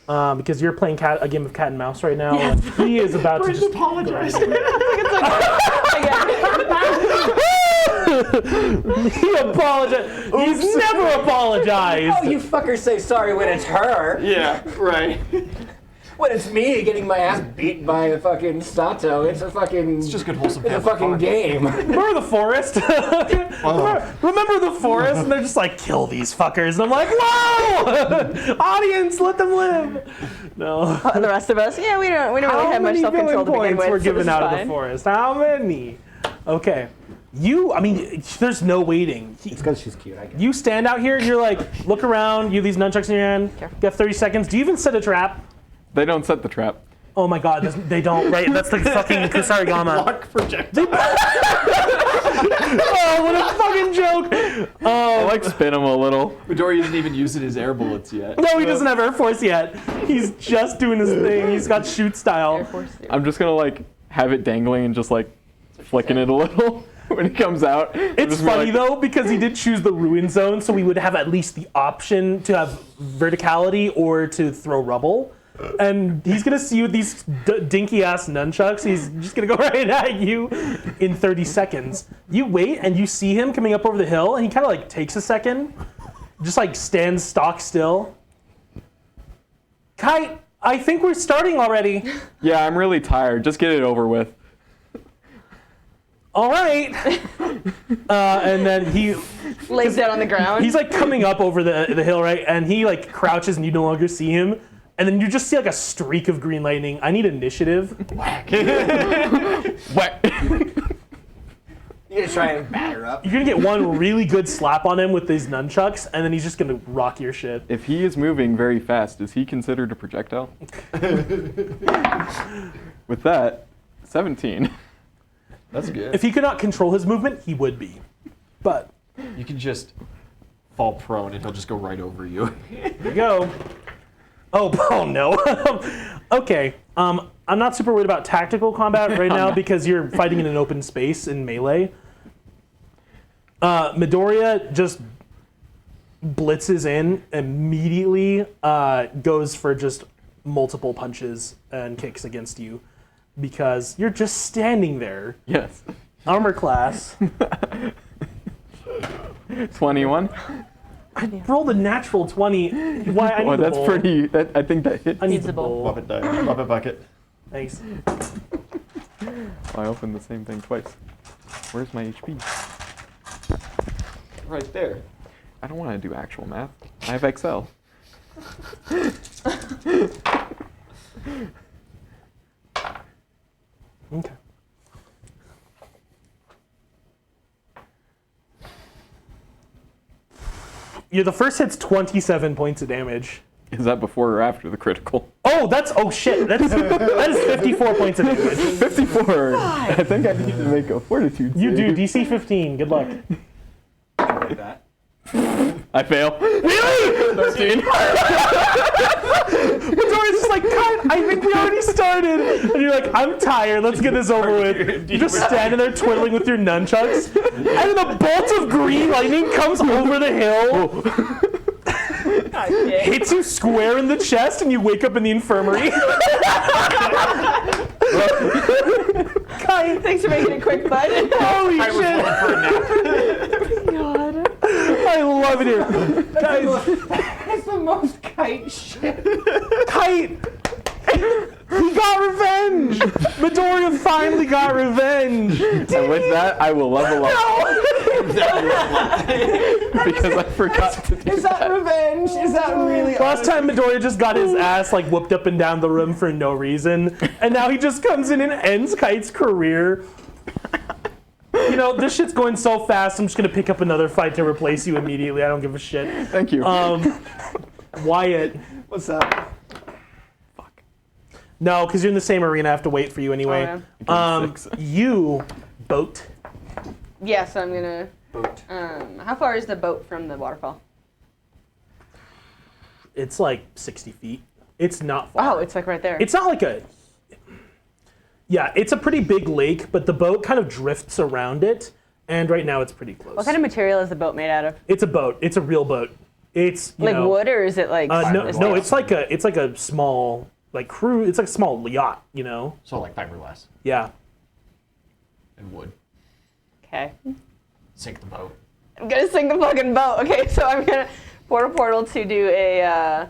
Because you're playing a game of cat and mouse right now. Yes. And he is about to just apologize. He apologized. He's never apologized. Oh, you fuckers say sorry when it's her. Yeah, right. When it's me getting my ass beat by a fucking Sato, it's a fucking. It's just good wholesome It's a family fucking fun. game. Remember the forest? Remember the forest? And they're just like, kill these fuckers. And I'm like, whoa! Audience, let them live. No. The rest of us, yeah, we don't really How have much many self-control villain to begin points with. were so given this is out of the fine. forest? How many? Okay. There's no waiting. It's because she's cute, I guess. You stand out here, you're like, look around, you have these nunchucks in your hand, you got 30 seconds. Do you even set a trap? They don't set the trap. Oh my god, they don't, right? That's like fucking Kusarigama. Block projectile. Oh, what a fucking joke! I like spin him a little. Midoriya isn't even using his air bullets yet. No, he doesn't have Air Force yet. He's just doing his thing. He's got shoot Air style. Force, yeah. I'm just gonna like have it dangling and just like flicking it a little when it comes out. It's funny though because he did choose the ruin zone, so we would have at least the option to have verticality or to throw rubble. and he's gonna see you with these dinky ass nunchucks. He's just gonna go right at you in 30 seconds. You wait, and you see him coming up over the hill, and he kind of like takes a second, just like stands stock still. Kite, I think we're starting already. Yeah, I'm really tired. Just get it over with. All right. And then he Lays down on the ground. he's like coming up over the hill, right? And he like crouches, and you no longer see him. And then you just see like a streak of green lightning. I need initiative. Whack. You gonna try and batter up? You're gonna get one really good slap on him with these nunchucks, and then he's just gonna rock your shit. If he is moving very fast, is he considered a projectile? With that, 17. That's good. If he could not control his movement, he would be. But You can just fall prone and he'll just go right over you. here you go. Oh no. Okay. I'm not super worried about tactical combat right now because you're fighting in an open space in melee. Midoriya just blitzes in immediately, goes for just multiple punches and kicks against you because you're just standing there. Yes. Armor class. 21. I rolled a natural 20. Why? I need Oh, the that's bowl. pretty. I think that hits. I need Needs the a bowl. bowl. Muppet die. Muppet bucket. Thanks. I opened the same thing twice. Where's my HP? Right there. I don't want to do actual math. I have Excel. Okay. The first hit's 27 points of damage. Is that before or after the critical? Oh, that is 54 points of damage. 54. I think I need to make a fortitude You do save. DC 15. Good luck. Like that. I fail. Really? 13. Midoriya's just like, cut. I think we already started. And you're like, I'm tired. Let's get this over with. You're just standing there twiddling with your nunchucks. And then a bolt of green lightning comes over the hill, hits you square in the chest, and you wake up in the infirmary. Kite, Thanks for making it quick, bud. holy I was shit. looking for a nap. God. I love it here. Guys, That's the most Kite shit. Kite! He got revenge! Midoriya finally got revenge! And with that, I will level up because I forgot to do Is that revenge? Is that really? Last time Midoriya just got his ass like whooped up and down the room for no reason, and now he just comes in and ends Kite's career. You know, this shit's going so fast, I'm just gonna pick up another fight to replace you immediately. I don't give a shit. Thank you. Wyatt. What's up? No, because you're in the same arena, I have to wait for you anyway. Again, 6. You, boat. Yes, I'm gonna. Boat. How far is the boat from the waterfall? It's like 60 feet. It's not far. Wow, it's like right there. It's not like a. Yeah, it's a pretty big lake, but the boat kind of drifts around it, and right now it's pretty close. What kind of material is the boat made out of? It's a boat. It's a real boat. It's you Like know, wood, or is it like? no, it's like a small like crew. It's like a small yacht. You know. So like fiberglass Yeah. and wood. Okay. Sink the boat. I'm gonna sink the fucking boat. Okay, so I'm gonna portal to do a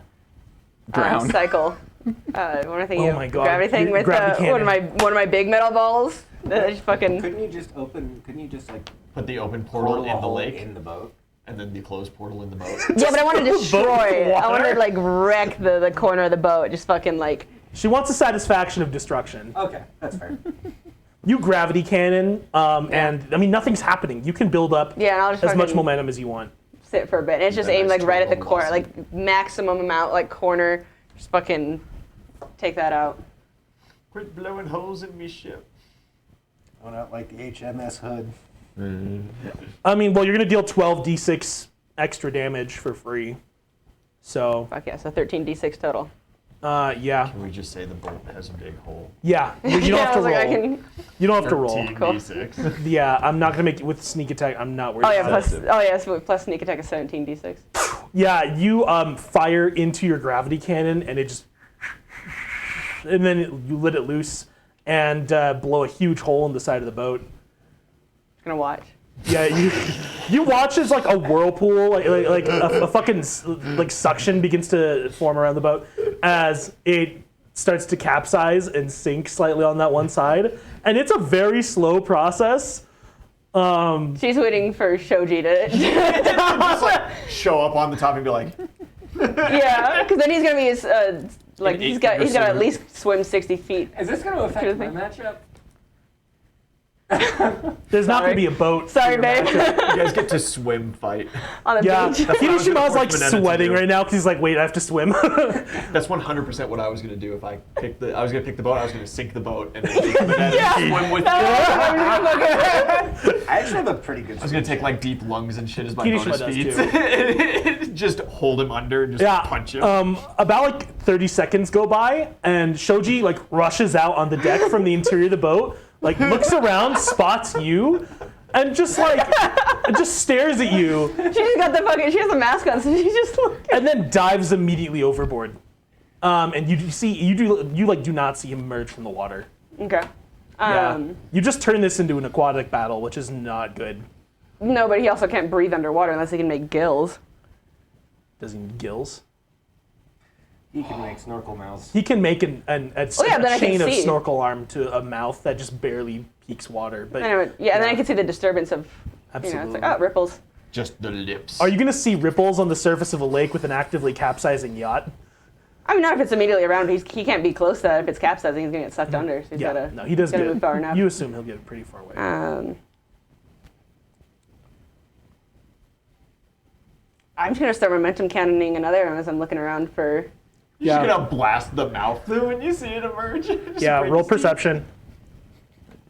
Drown. cycle. What am I thinking Oh of? my God. Gravity thing Your with gravity one of my big metal balls. That I just fucking. Couldn't you just like Put the open portal in the hole lake, in the boat? and then the closed portal in the boat. Yeah, but I want to destroy. with I want to water. like wreck the corner of the boat. Just fucking like. She wants the satisfaction of destruction. Okay, that's fair. You gravity cannon, and I mean nothing's happening. You can build up Yeah, and I'll just as much fucking momentum as you want. sit for a bit. And it's just Then aimed like that's right at the total corner, velocity. like maximum amount, like corner. Just fucking take that out. Quit blowing holes in me ship. Oh, not like the HMS Hood. I mean, well, you're gonna deal 12d6 extra damage for free. So, Fuck yeah, so 13d6 total. yeah, Can we just say the boat has a big hole? yeah. You don't have I to was roll. like, I can. You don't have to roll. 13d6. Yeah, I'm not gonna make it with sneak attack. I'm not worried. Oh yeah, about plus it. so plus sneak attack is 17d6. Yeah, you fire into your gravity cannon, and it just and then you let it loose and blow a huge hole in the side of the boat. Gonna watch. Yeah, you watch as like a whirlpool, like a fucking like suction begins to form around the boat as it starts to capsize and sink slightly on that one side, and it's a very slow process. She's waiting for Shoji to. Just like show up on the top and be like, Yeah, because then he's gonna be like An he's got eight-finger at swimmer. least swim 60 feet. Is this going to affect my thing. matchup? There's not Sorry. going to be a boat. Sorry, babe. you guys get to swim fight. On the Yeah, beach. Hiroshima's like force Mineta to sweating do. right now because he's like, wait, I have to swim. That's 100% what I was gonna do if I picked the. I was gonna pick the boat. I was gonna sink the boat and then take the net and swim with. I actually have a pretty good. I was gonna take like deep lungs and shit as my Kirishima bonus does, feats. Just hold him under and just Yeah. punch him. About like 30 seconds go by, and Shoji like rushes out on the deck from the interior of the boat, like looks around, spots you, and just like just stares at you, She just got the fucking. She has a mask on, so she's just looking. and then dives immediately overboard. And you do not see him emerge from the water. Okay. Yeah. You just turn this into an aquatic battle, which is not good. No, but he also can't breathe underwater unless he can make gills. Does he need gills? He can make snorkel mouths. He can make a then I can chain of see. snorkel arm to a mouth that just barely peeks water. But Anyway, yeah, and then I can see the disturbance of. Absolutely. It's like, oh, ripples. Just the lips. Are you going to see ripples on the surface of a lake with an actively capsizing yacht? I mean, not if it's immediately around. He can't be close to that. If it's capsizing, he's gonna get sucked under. So he's Yeah, gotta. no, he does gotta get move far enough. You assume he'll get pretty far away. I'm just gonna start momentum cannoning another one as I'm looking around for. You're Yeah. just gonna blast the mouth through when you see it emerge. Just Yeah, break roll its teeth. perception.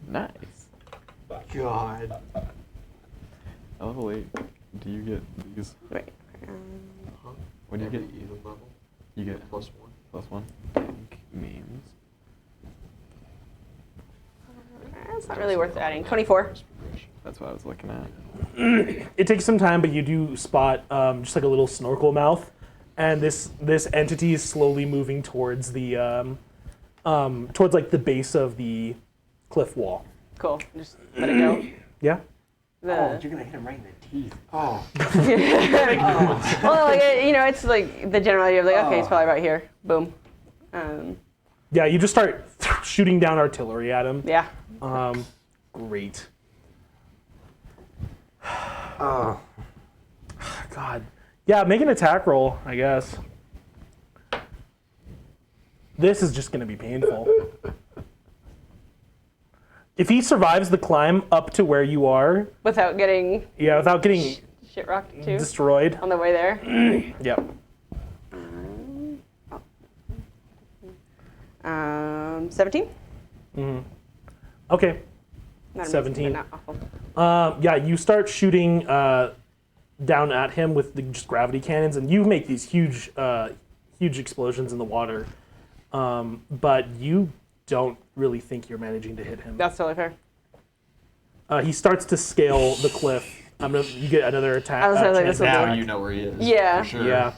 Nice. God. Oh wait, do you get these? Wait. What do you get? Even level. You get +1. +1. Tank means. It's not really worth adding. 24. That's what I was looking at. It takes some time, but you do spot just like a little snorkel mouth, and this entity is slowly moving towards the towards like the base of the cliff wall. Cool. Just let it go. Yeah. Oh, The, you're gonna hit him right in the teeth. Oh. well, like it's like the general idea of like, okay, he's Oh. probably right here. Boom. Yeah, you just start shooting down artillery at him. Yeah. Great. Oh. God. Yeah, make an attack roll, I guess. This is just going to be painful. If he survives the climb up to where you are, Without getting without getting shit rocked too. destroyed. On the way there. Yep. 17. Okay. Not amazing, 17. but not awful. Yeah, you start shooting down at him with just gravity cannons, and you make these huge explosions in the water. But you don't really think you're managing to hit him. That's totally fair. He starts to scale the cliff. You get another attack. I was like, chance this will to do Now attack. you know where he is. Yeah. For sure. Yeah.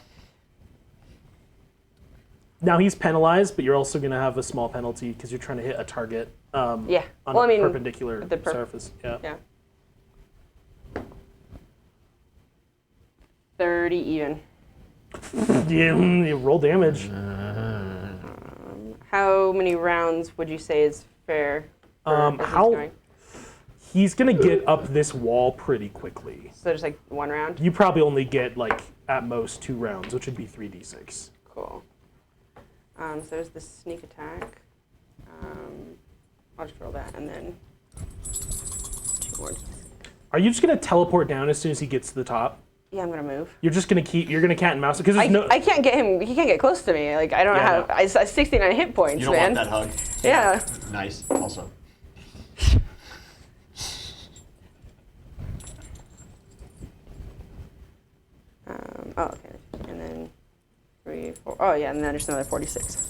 Now he's penalized, but you're also going to have a small penalty because you're trying to hit a target Yeah. on Well, a I mean, perpendicular the surface. Yeah. Yeah. 30 even. Yeah, you roll damage. How many rounds would you say is fair? for- as he's How going? he's going to get up this wall pretty quickly. So just like one round? You probably only get like at most 2 rounds, which would be 3d6. Cool. So there's the sneak attack. I'll just roll that and then 2 more. Are you just going to teleport down as soon as he gets to the top? Yeah, I'm gonna move. You're just going to you're going to cat and mouse it because there's no. I can't get him. He can't get close to me. Like I don't Yeah, have. no. I 69 hit points, You don't man. want that hug. Yeah. Nice. Also. Oh, okay. And then 3, 4. Oh, yeah, and then just another 46.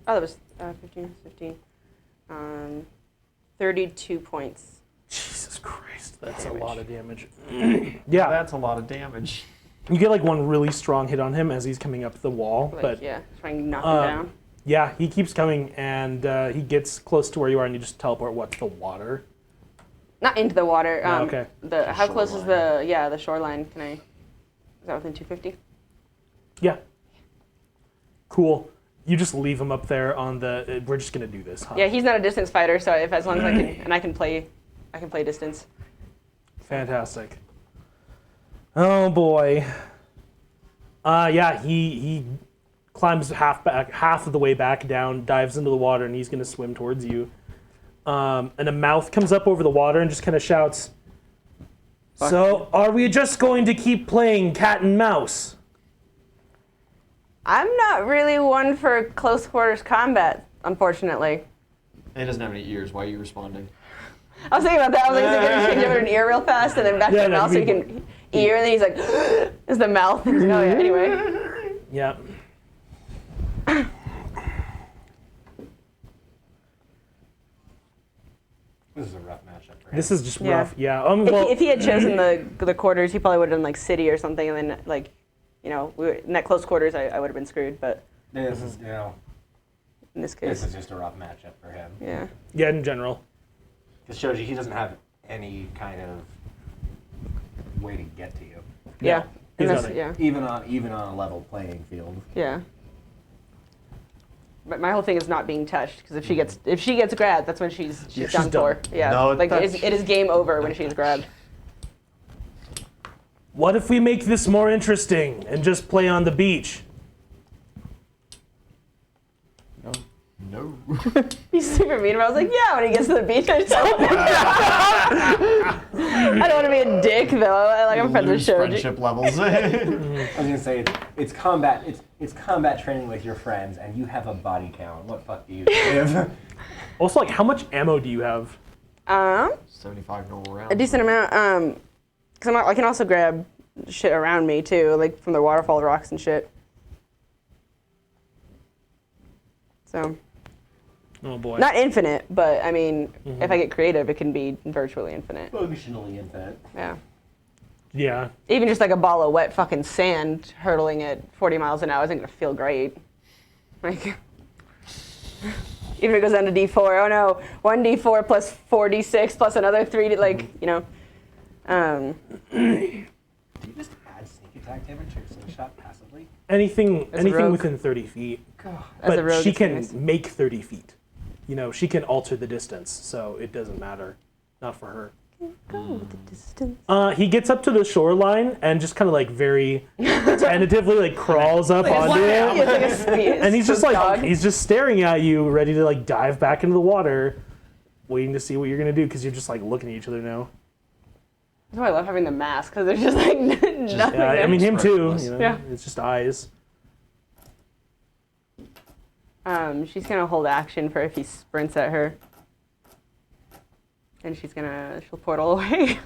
Oh, that was 15, 15. 32 points. Jesus Christ. That's a lot of damage. Yeah, That's a lot of damage. you get like one really strong hit on him as he's coming up the wall, Like, but yeah, trying to knock him down. yeah, he keeps coming and he gets close to where you are and you just teleport what to the water. Not into the water. Oh, okay. How close is the shoreline? Can I? Is that within 250? Yeah. Cool. You just leave him up there on the. We're just gonna do this, huh? Yeah, he's not a distance fighter, so if as long as I can and I can play distance. Fantastic. Oh boy. Yeah, he climbs half of the way back down, dives into the water, and he's gonna swim towards you. And a mouth comes up over the water and just kind of shouts, "So, are we just going to keep playing cat and mouse?" I'm not really one for close quarters combat, unfortunately. And he doesn't have any ears. Why are you responding? I was thinking about that. I was like, is he gonna change over to an ear real fast and then back Yeah, to the no, mouth so you he can ear, and then he's like, is the mouth? He's like, oh yeah. Anyway. Yeah. This is a rough matchup for him. This is just Yeah. rough. Yeah. If he had chosen the quarters, he probably would have done like city or something, and then like, in that close quarters, I would have been screwed. But This is, in this this case, is just a rough matchup for him. yeah. Yeah, in general. Because Shoji, he doesn't have any kind of way to get to you, Yeah. He's And that's- nothing. yeah. even on a level playing field. Yeah. But my whole thing is not being touched, because if she gets grabbed, that's when she's she's done done. for. Yeah. No, like that's- it is game over when she's grabbed. What if we make this more interesting and just play on the beach? No. He's super mean. But I was like, yeah, when he gets to the beach, I just tell him. I don't want to be a dick though. I'm friends with Lose Shoji. friendship levels. I was gonna say it's combat. It's combat training with your friends, and you have a body count. What fuck do you give? Also, like, how much ammo do you have? 75 normal rounds. A decent amount. Because I can also grab shit around me too, like from the waterfall rocks and shit. So. Oh boy. Not infinite, but I mean, if I get creative, it can be virtually infinite. Functionally infinite. Yeah. Yeah. Even just like a ball of wet fucking sand hurtling at 40 miles an hour isn't gonna feel great. Like, even if it goes down to D4, oh no, 1D4 plus 4D6 plus another 3D, like, Do you just add sneak attack damage to your slingshot passively? Anything rogue. within 30 feet. as a But rogue, she it's can nice. make 30 feet. She can alter the distance, so it doesn't matter. Not for her. Go with the distance. He gets up to the shoreline and just kind of like very tentatively like crawls up onto it. It's like a sneeze. And he's just like, dog. he's just staring at you, ready to like dive back into the water, waiting to see what you're gonna do because you're just like looking at each other now. That's why I love having the mask, because there's just like nothing. Yeah, I mean him too. expressionless. Yeah. It's just eyes. She's gonna hold action for if he sprints at her. And she'll portal away.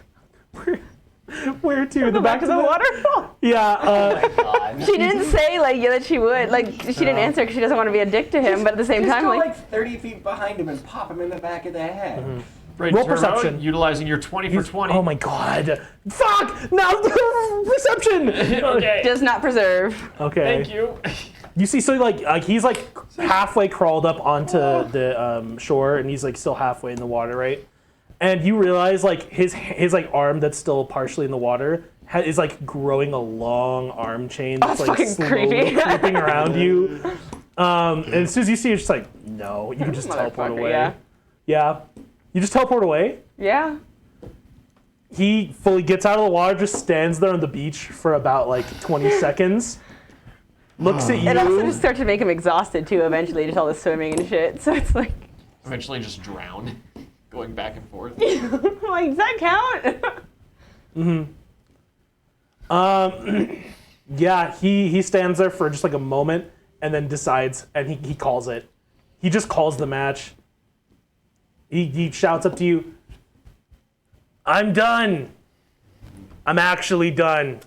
Where to? The back of the waterfall. Yeah. God. She didn't say that she would. Like, she didn't answer because she doesn't want to be a dick to him, but at the same Just time, go like, like 30 feet behind him and pop him in the back of the head. Brain Roll Turbo, perception. utilizing your 20 for 20. Oh my god. Fuck! Now reception. Okay. does not preserve. Okay. Thank you. You see, so like he's like halfway crawled up onto the shore, and he's like still halfway in the water, right? And you realize like his like arm that's still partially in the water is like growing a long arm chain that's like fucking slowly creepy. creeping around you. And as soon as you see it, it's just like no, you can just teleport Motherfucker, away. yeah. Yeah, you just teleport away. Yeah. He fully gets out of the water, just stands there on the beach for about like 20 seconds. Looks at you. It also just starts to make him exhausted too. Eventually, just all the swimming and shit. So it's like, Eventually just drown, going back and forth. I'm like, does that count? Yeah, he stands there for just like a moment and then decides, and he calls it. He just calls the match. He shouts up to you, "I'm done. I'm actually done.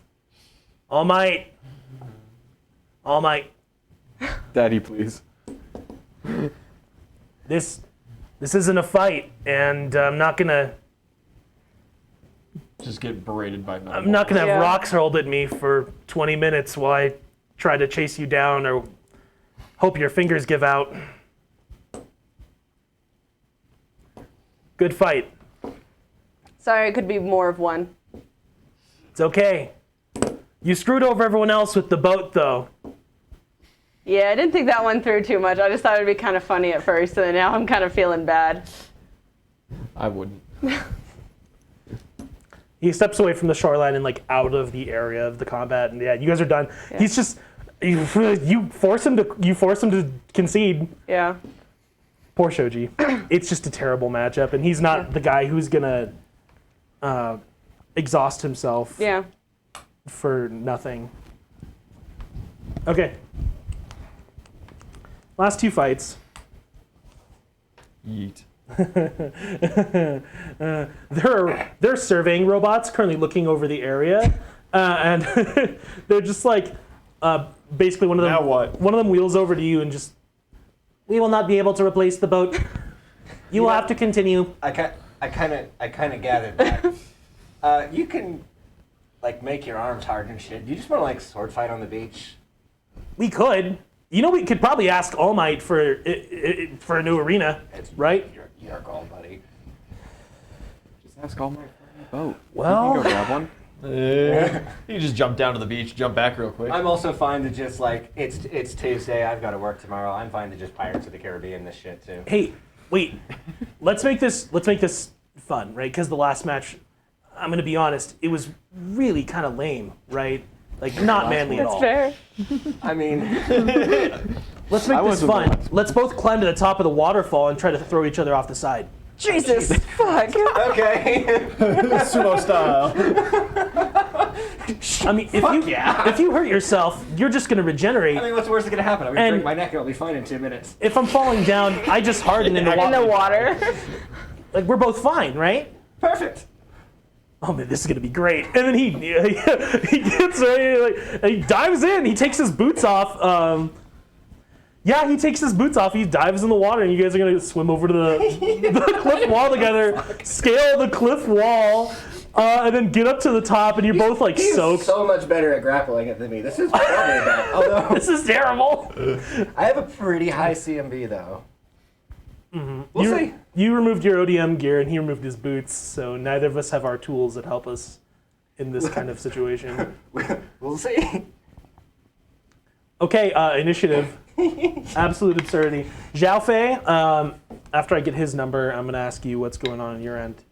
All might. All might. Daddy, please. This isn't a fight, and I'm not gonna Just get berated by metal. I'm not gonna have Yeah. rocks hurled at me for 20 minutes while I try to chase you down or hope your fingers give out. Good fight. Sorry, it could be more of one. It's okay. You screwed over everyone else with the boat, though. Yeah, I didn't think that one through too much. I just thought it'd be kind of funny at first, and now I'm kind of feeling bad. I wouldn't. He steps away from the shoreline and like out of the area of the combat, and yeah, you guys are done. Yeah. He's just you force him to concede. Yeah. Poor Shoji. It's just a terrible matchup, and he's not the guy who's gonna exhaust himself Yeah. for nothing. Okay. Last two fights. Yeet. They're surveying robots currently looking over the area, and they're just like basically one of them. Now what? One of them wheels over to you and just, we will not be able to replace the boat. You will have to continue. I kind of gathered that. You can, like, make your arms hard and shit. Do you just want to, like, sword fight on the beach? We could. You know, we could probably ask All Might for a new arena, right? Your call, buddy. Just ask all my boat. Well- You can go grab one. You just jump down to the beach, jump back real quick. I'm also fine to just, like, it's Tuesday, I've got to work tomorrow. I'm fine to just Pirates of the Caribbean this shit, too. Hey, wait. Let's make this fun, right? Because the last match, I'm gonna be honest, it was really kind of lame, right? Like not manly at all. Fair. I mean, Let's make I this wasn't fun. the last Let's both climb to the top of the waterfall and try to throw each other off the side. Jesus, fuck. okay. Sumo style. I mean, if you hurt yourself, you're just gonna regenerate. I mean, what's the worst that could happen? I'm going to And- break my neck and I'll be fine in 2 minutes. If I'm falling down, I just harden in the In water. the water. Like we're both fine, right? Perfect. Oh man, this is gonna be great. And then he gets ready, like he dives in. He takes his boots off. Yeah, he takes his boots off. He dives in the water, and you guys are gonna swim over to the cliff wall together, scale the cliff wall, and then get up to the top. And you're both like He's soaked. so much better at grappling it than me. This is probably bad. Although This is terrible. I have a pretty high CMB though. We'll you, see. You removed your ODM gear, and he removed his boots. So neither of us have our tools that help us in this kind of situation. We'll see. Okay, initiative. Absolute absurdity. Zhao Fei, after I get his number, I'm going to ask you what's going on your end.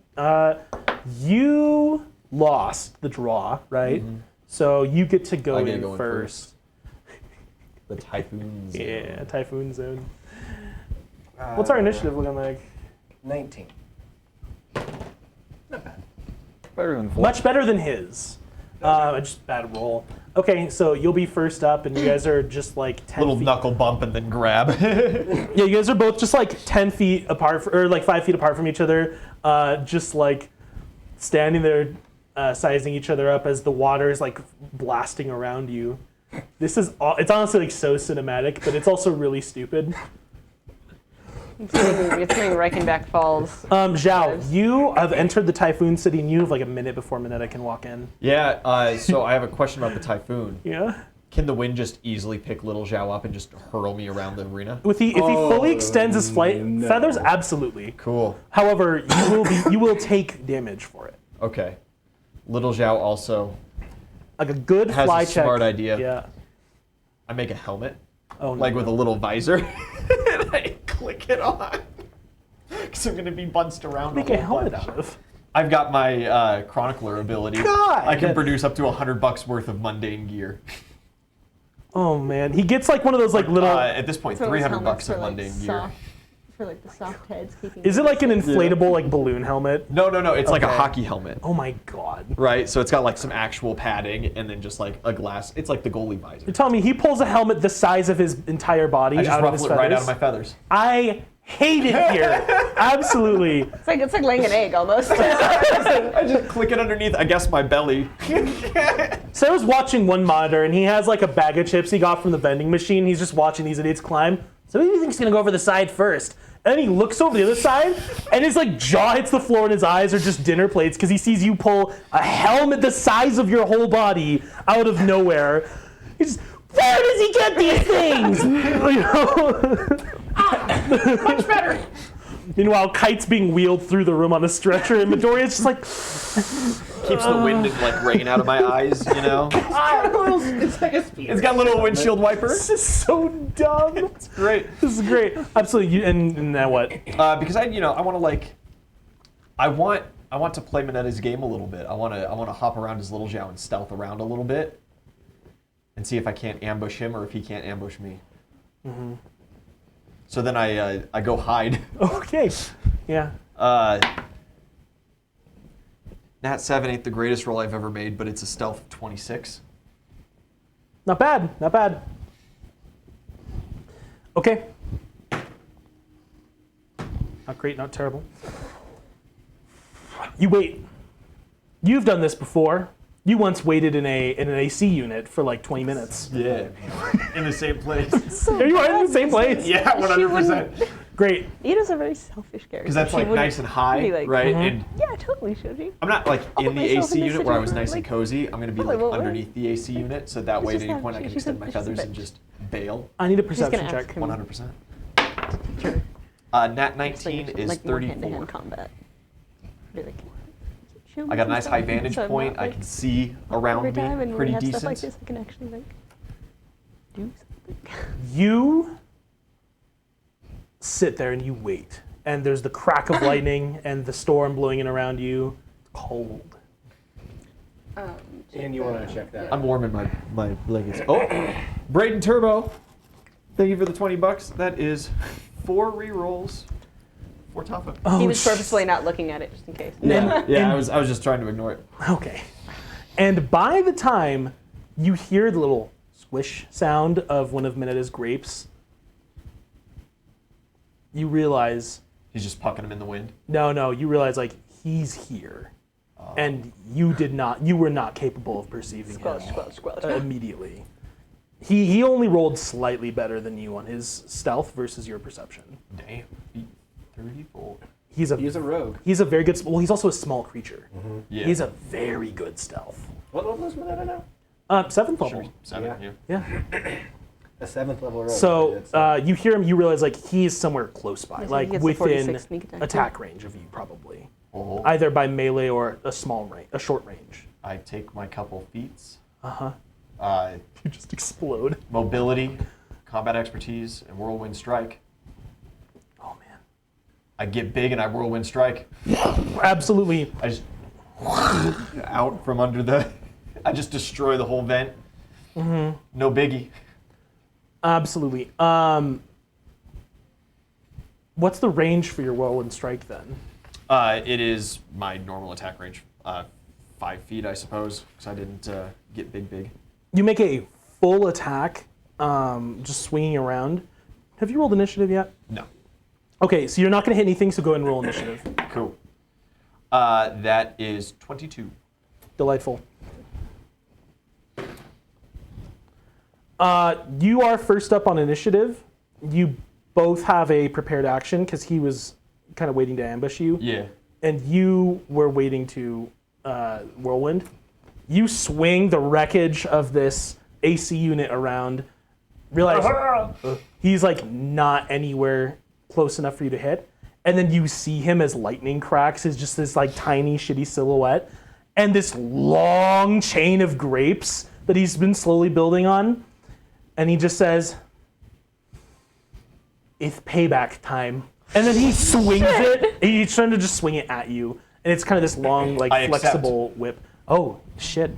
You lost the draw, right? Mm-hmm. So you get to go I get in to go in first. The typhoons. Yeah, Typhoon Zone. What's our initiative looking like? 19. Better than 4. Much better than his. Just bad roll. Okay, so you'll be first up, and you guys are just like 10 Little feet. knuckle bump and then grab. Yeah, you guys are both just like 10 feet apart, or like 5 feet apart from each other, just like standing there, sizing each other up as the water is like blasting around you. This is, it's honestly like so cinematic, but it's also really stupid. It's getting Reichenbach Falls. Zhao, you have entered the Typhoon City, and you have like a minute before Minetta can walk in. Yeah, so I have a question about the typhoon. Yeah? Can the wind just easily pick little Zhao up and just hurl me around the arena? If he fully extends his flight feathers, absolutely. Cool. However, you will take damage for it. Okay. Little Zhao also Like a good has fly a check. smart idea. Yeah. I make a helmet, Oh no. like with a little visor, and I click it on. Because I'm going to be bunched around Make a a whole helmet bunch. out of. I've got my chronicler ability. God! I can produce up to $100 worth of mundane gear. Oh man, he gets like one of those like little. At this point, $300 of mundane gear. For like the soft heads keeping. Is it like an inflatable like balloon helmet? No, it's like a Okay. hockey helmet. Oh my god. Right, so it's got like some actual padding and then just like a glass. It's like the goalie visor. You're telling me he pulls a helmet the size of his entire body I just out of his ruffle it feathers? right out of my feathers. I hate it here. Absolutely. It's like laying an egg almost. I just click it underneath, I guess, my belly. Sarah's watching one monitor and he has like a bag of chips he got from the vending machine. He's just watching these idiots climb. So maybe he thinks he's gonna go over the side first. And then he looks over the other side, and his like jaw hits the floor, and his eyes are just dinner plates because he sees you pull a helmet the size of your whole body out of nowhere. He's just, where does he get these things? You know? Much better. Meanwhile, Kite's being wheeled through the room on a stretcher, and Midoriya's just like, Keeps the wind and like rain out of my eyes, you know? It's like a spear. It's got a little windshield wiper. this is so dumb. It's great. This is great. Absolutely. And now what? Because I want to like, I want to play Minetta's game a little bit. I want to hop around his little Zhao and stealth around a little bit, and see if I can't ambush him or if he can't ambush me. Mm-hmm. So then I go hide. Okay. Yeah. Nat 7 ain't the greatest roll I've ever made, but it's a stealth of 26. Not bad. Not bad. Okay. Not great, not terrible. You wait. You've done this before. You once waited in an AC unit for like 20 minutes. Yeah. In the same place. Are you in the same place? Yeah, 100%. Great. Ida's a very selfish character. Because that's She like wouldn't nice and high, be like, right? Mhm. And Yeah, totally, Shoji. I'm not like I'll in put the myself AC in this unit where I was situation, nice and like, cozy. I'm gonna be probably like won't work. underneath the AC unit, so that way at just any not- point I can she's extend a- my she's a feathers and bitch. just bail. I need a She's perception gonna check. ask him 100%. to Nat 19 is like more 34. hand-to-hand combat. Be like, show me I got a nice some high stuff, vantage so I'm point. not, I like, can see every around time, me and when pretty we have stuff like decent. this, I can actually like do something. You sit there and you wait. And there's the crack of lightning and the storm blowing in around you. It's cold. And you want to check that I'm out. warming my blankets. Oh, Braden Turbo. Thank you for the $20. That is 4 rerolls. 4 top up. Oh, He was purposefully not looking at it just in case. Yeah, I was just trying to ignore it. Okay. And by the time you hear the little squish sound of one of Minetta's grapes, you realize, He's just pucking him in the wind. no, you realize like he's here. And you were not capable of perceiving him Squelch. immediately. He only rolled slightly better than you on his stealth versus your perception. Damn. 34. He's He's a rogue. He's a very good, well, he's also a small creature. Yeah. He's a very good stealth. What level is Minetta now? 7th level. 7, Yeah. yeah. Yeah. A 7th level rogue. So It's, you hear him, you realize like he's somewhere close by, He like gets a within 46 sneak attack, attack range of you, probably. Oh. Either by melee or a short range. I take my couple feats. Uh-huh. You just explode. Mobility, combat expertise, and whirlwind strike. Oh man. I get big and I whirlwind strike. Absolutely. I just out from under the. I just destroy the whole vent. No biggie. Absolutely. What's the range for your whirlwind strike then? It is my normal attack range, 5 feet, I suppose, because I didn't get big. You make a full attack, just swinging around. Have you rolled initiative yet? No. Okay, so you're not going to hit anything, so go ahead and roll initiative. Cool. That is 22. Delightful. You are first up on initiative. You both have a prepared action because he was kind of waiting to ambush you. Yeah. And you were waiting to whirlwind. You swing the wreckage of this AC unit around. Realize he's like not anywhere close enough for you to hit. And then you see him as lightning cracks is just this like tiny shitty silhouette. And this long chain of grapes that he's been slowly building on. And he just says, "It's payback time." And then he swings it. He's trying to just swing it at you. And it's kind of this long, like, I accept. flexible whip. Oh, shit.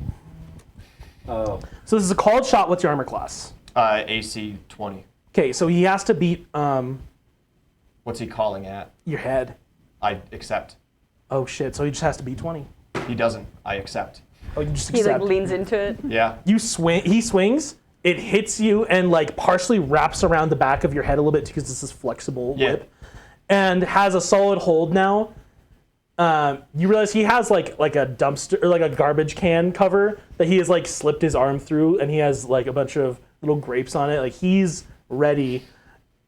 oh. So this is a called shot. What's your armor class? AC 20. Okay, so he has to beat What's he calling at? your head. I accept. Oh, shit. So he just has to beat 20. He doesn't. I accept. Oh, you just He like accept. leans into it. Yeah. You swing. He swings. It hits you and like partially wraps around the back of your head a little bit because it's this flexible Yeah. whip, and has a solid hold now. You realize he has like a dumpster or like a garbage can cover that he has like slipped his arm through, and he has like a bunch of little grapes on it. Like he's ready.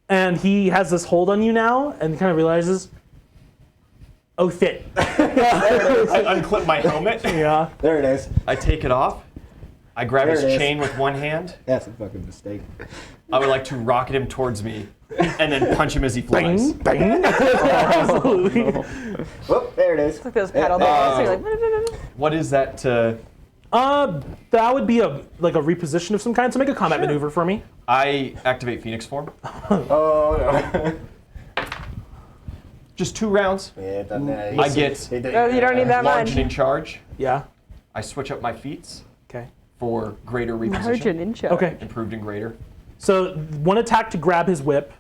and he has this hold on you now, and kind of realizes, oh shit. I unclip my helmet. Yeah. There it is. I take it off. I grab There his it is. chain with one hand. That's a fucking mistake. I would like to rocket him towards me and then punch him as he flies. Bang, bang. Absolutely. Whoop, there it is. It's like those paddle balls. So you're like, What is that? That would be a reposition of some kind. So make a combat maneuver for me. I activate Phoenix form. Oh, no. Just 2 rounds. Yeah, it doesn't matter. I get you don't need that large much. and in charge. Yeah. I switch up my feats Okay. for greater reposition. Margin in charge. Okay. Improved and greater. So 1 attack to grab his whip,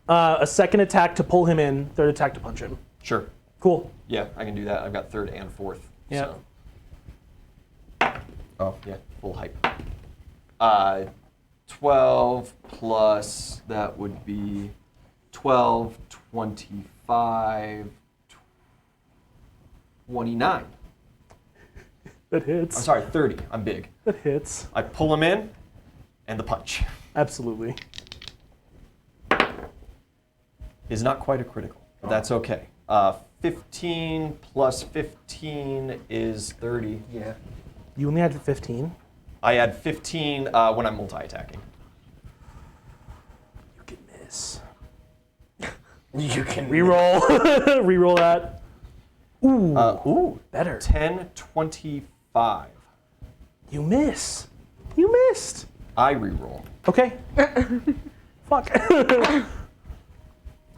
a 2nd attack to pull him in, 3rd attack to punch him. Sure. Cool. Yeah, I can do that. I've got 3rd and 4th. Yeah. So. Oh, yeah, full hype. 12 plus, that would be 12, 25, 29. That I'm hits. sorry, 30. I'm big. That hits. I pull him in, and the punch Absolutely. is not quite a critical, but that's okay. 15 plus 15 is 30. Yeah. You only had 15. I add 15 when I'm multi-attacking. You can miss. You can Reroll. Reroll that. Ooh. Ooh, Better. 10, 25. You miss. You missed. I reroll. Okay. Fuck.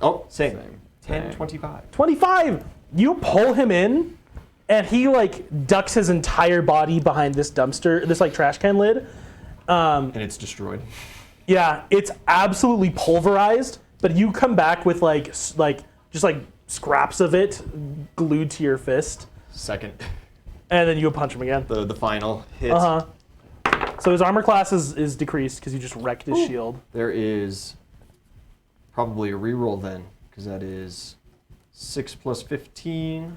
Oh, same. 10, Dang. 25. 25. You pull him in, and he ducks his entire body behind this dumpster, this trash can lid. And it's destroyed. Yeah, it's absolutely pulverized. But you come back with just scraps of it glued to your fist, Second, and then you punch him again. the final hit. Uh huh. So his armor class is decreased because you just wrecked his shield. There is probably a reroll then, because that is 6 plus 15.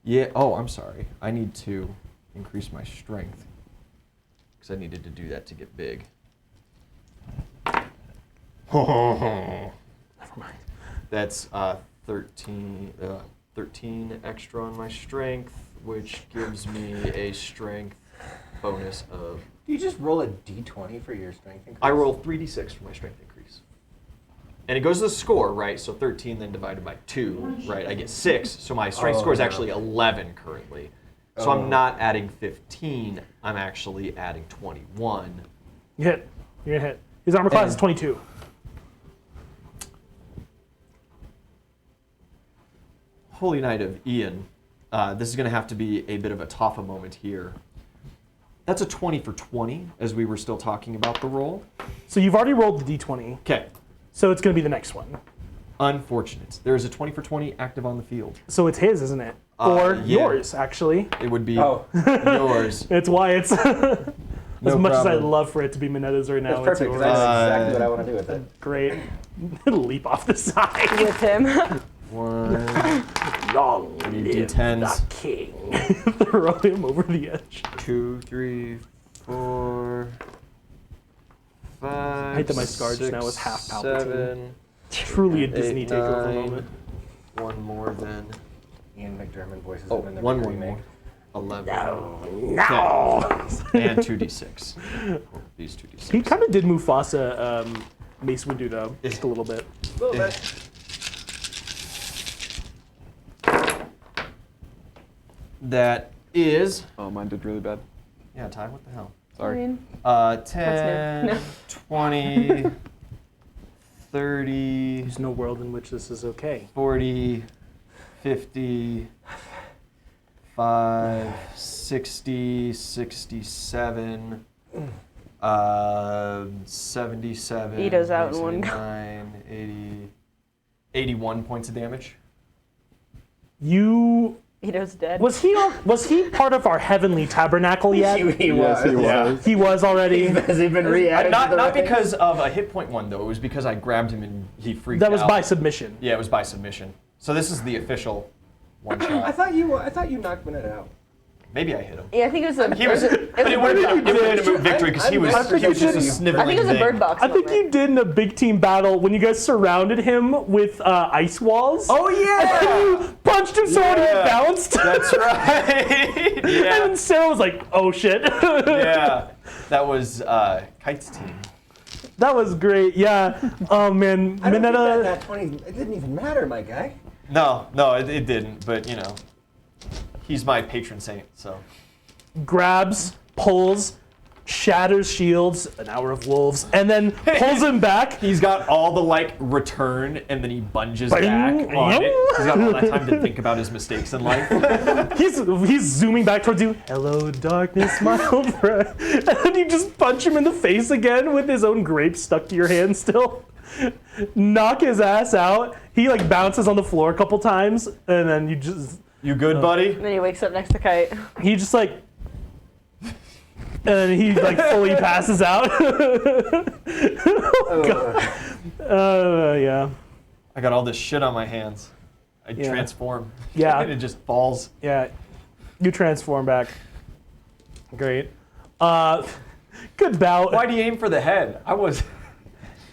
Yeah, oh, I'm sorry. I need to increase my strength, because I needed to do that to get big. Never mind. That's 13 extra on my strength, which gives me a strength bonus of... You just roll a d20 for your strength increase? I roll 3d6 for my strength increase. And it goes to the score, right? So 13 then divided by 2, right? I get 6, so my strength score is actually 11 currently. So I'm not adding 15, I'm actually adding 21. You hit. You're gonna hit. His armor class is And- 22. Holy Knight of Ian, this is going to have to be a bit of a Toffa moment here. That's a 20 for 20, as we were still talking about the roll. So you've already rolled the d20. Okay, So it's gonna be the next one. unfortunate. There is a 20 for 20 active on the field. So it's his, isn't it? Or yeah. yours, actually. It would be Oh. yours. It's why it's as No much as I'd problem. love for it to be Minetta's right now. That's it's perfect, 'cause yours. that's exactly what I want to do with it. Great. Leap off the side. With him. 1, Long need live D10s. the king. Throw him over the edge. 2, 3, 4, 5. I hate that my scar just now is half Palpatine. 7. Truly a Disney 8, takeover 9. moment. One more then. Ian McDermott voices Oh, him in the one more. remake. 11. No. And 2d6. These 2d6. He kind of did Mufasa Mace Windu though, just a little bit. A little bit. That is. Oh, mine did really bad. Yeah, Ty, what the hell? Sorry. 10, No. 20, 30, There's no world in which this is okay. 40, 50, 5, 60, 67, 77, Ito's out in one go. 79, 80, 81 points of damage. You Ito's dead. was he part of our heavenly tabernacle yet? He Yes, was. he Yeah. was. He was already. Has he been re-added to Not the ranks? because of a hit point one, though. It was because I grabbed him and he freaked out. That was by submission. Yeah, it was by submission. So this is the official one shot. I thought you knocked Minetta out. Maybe I hit him. Yeah, I think it was a. He was, it but was it a would bird have box. been a moot victory because he was I think just a you- sniveling I think it was a thing. bird box. I think moment. you did in a big team battle when you guys surrounded him with ice walls. Oh yeah! You punched him so hard he Yeah. bounced. That's right. And Yeah. then Sarah was like, "Oh shit." Yeah. That was Kite's team. That was great. Yeah. Oh man, I don't think Minetta. that 20. It didn't even matter, my guy. No, it didn't. But you know, he's my patron saint. So Grabs, pulls, shatters shields, an hour of wolves, and then pulls him back. he's got all the like return, and then he bunges Bing. back on it. He's got all that time to think about his mistakes in life. He's zooming back towards you. Hello, darkness, my old friend. And then you just punch him in the face again with his own grape stuck to your hand still. Knock his ass out. He like bounces on the floor a couple times, and then you just You good, buddy? And then he wakes up next to Kite. he just like. And he like fully passes out. Yeah. I got all this shit on my hands. I Yeah. transform. Yeah. And it just falls. Yeah, you transform back. Great. Good bout. Why'd he aim for the head? I was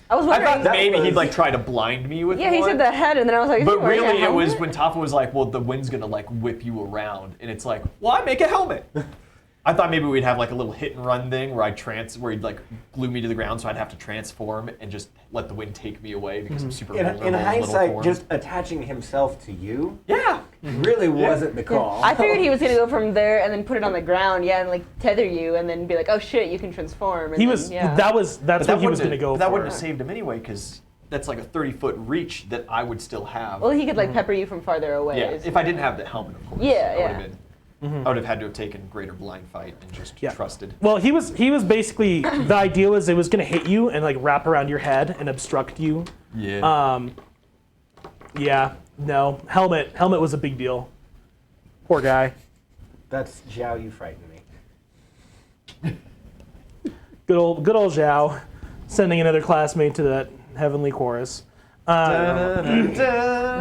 I wondering. thought That maybe was- he'd like try to blind me with Yeah, he one. said the head, and then I was like, is he But wearing a really, it was helmet? when Tafa was like, well, the wind's gonna like whip you around. And it's like, well, I make a helmet. I thought maybe we'd have like a little hit and run thing where where he'd like glue me to the ground so I'd have to transform and just let the wind take me away because I'm super vulnerable. In little hindsight, form. just attaching himself to you Yeah. really wasn't the call. I figured he was gonna go from there and then put it on the ground, yeah, and like tether you, and then be like, oh shit, you can transform. And He then, was. Yeah. That's But what he was wouldn't gonna go but that for. wouldn't have saved him anyway because that's like a 30-foot reach that I would still have. Well, he could like pepper you from farther away. yeah, is- if I didn't have the helmet, of course. Yeah, I would yeah. have been. I would have had to have taken greater blind fight and just Yeah. trusted. Well, he was basically the idea was it was gonna hit you and like wrap around your head and obstruct you. Yeah. Yeah. No. Helmet was a big deal. Poor guy. That's Zhao, you frighten me. Good old Zhao, sending another classmate to that heavenly chorus.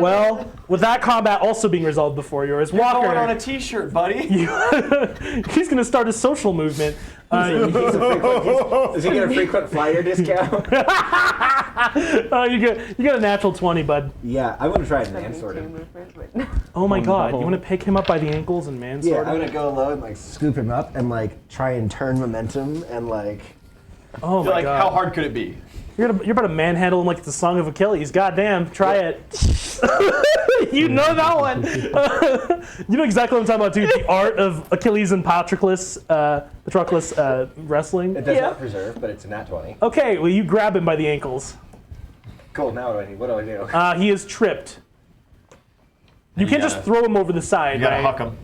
Well, with that combat also being resolved before yours, You're going on Walker, a t-shirt, buddy. he's going to start a social movement. Does he get a frequent flyer discount? You get a natural 20, bud. Yeah, I want to try and mansword Two him. movements, but- Oh my God! no. You want to pick him up by the ankles and Yeah, mansword I'm him? gonna go low and like scoop him up and like try and turn momentum and like. Oh my Like, God! how hard could it be? You're about to manhandle him like it's the Song of Achilles. Goddamn! Try it. You know that one. You know exactly what I'm talking about too. The art of Achilles and Patroclus wrestling. It does Yeah. not preserve, but it's a nat 20. Okay, well you grab him by the ankles. Cool. Now what do I need? What do I do? He is tripped. You can't just gotta- throw him over the side, You gotta right? huck him.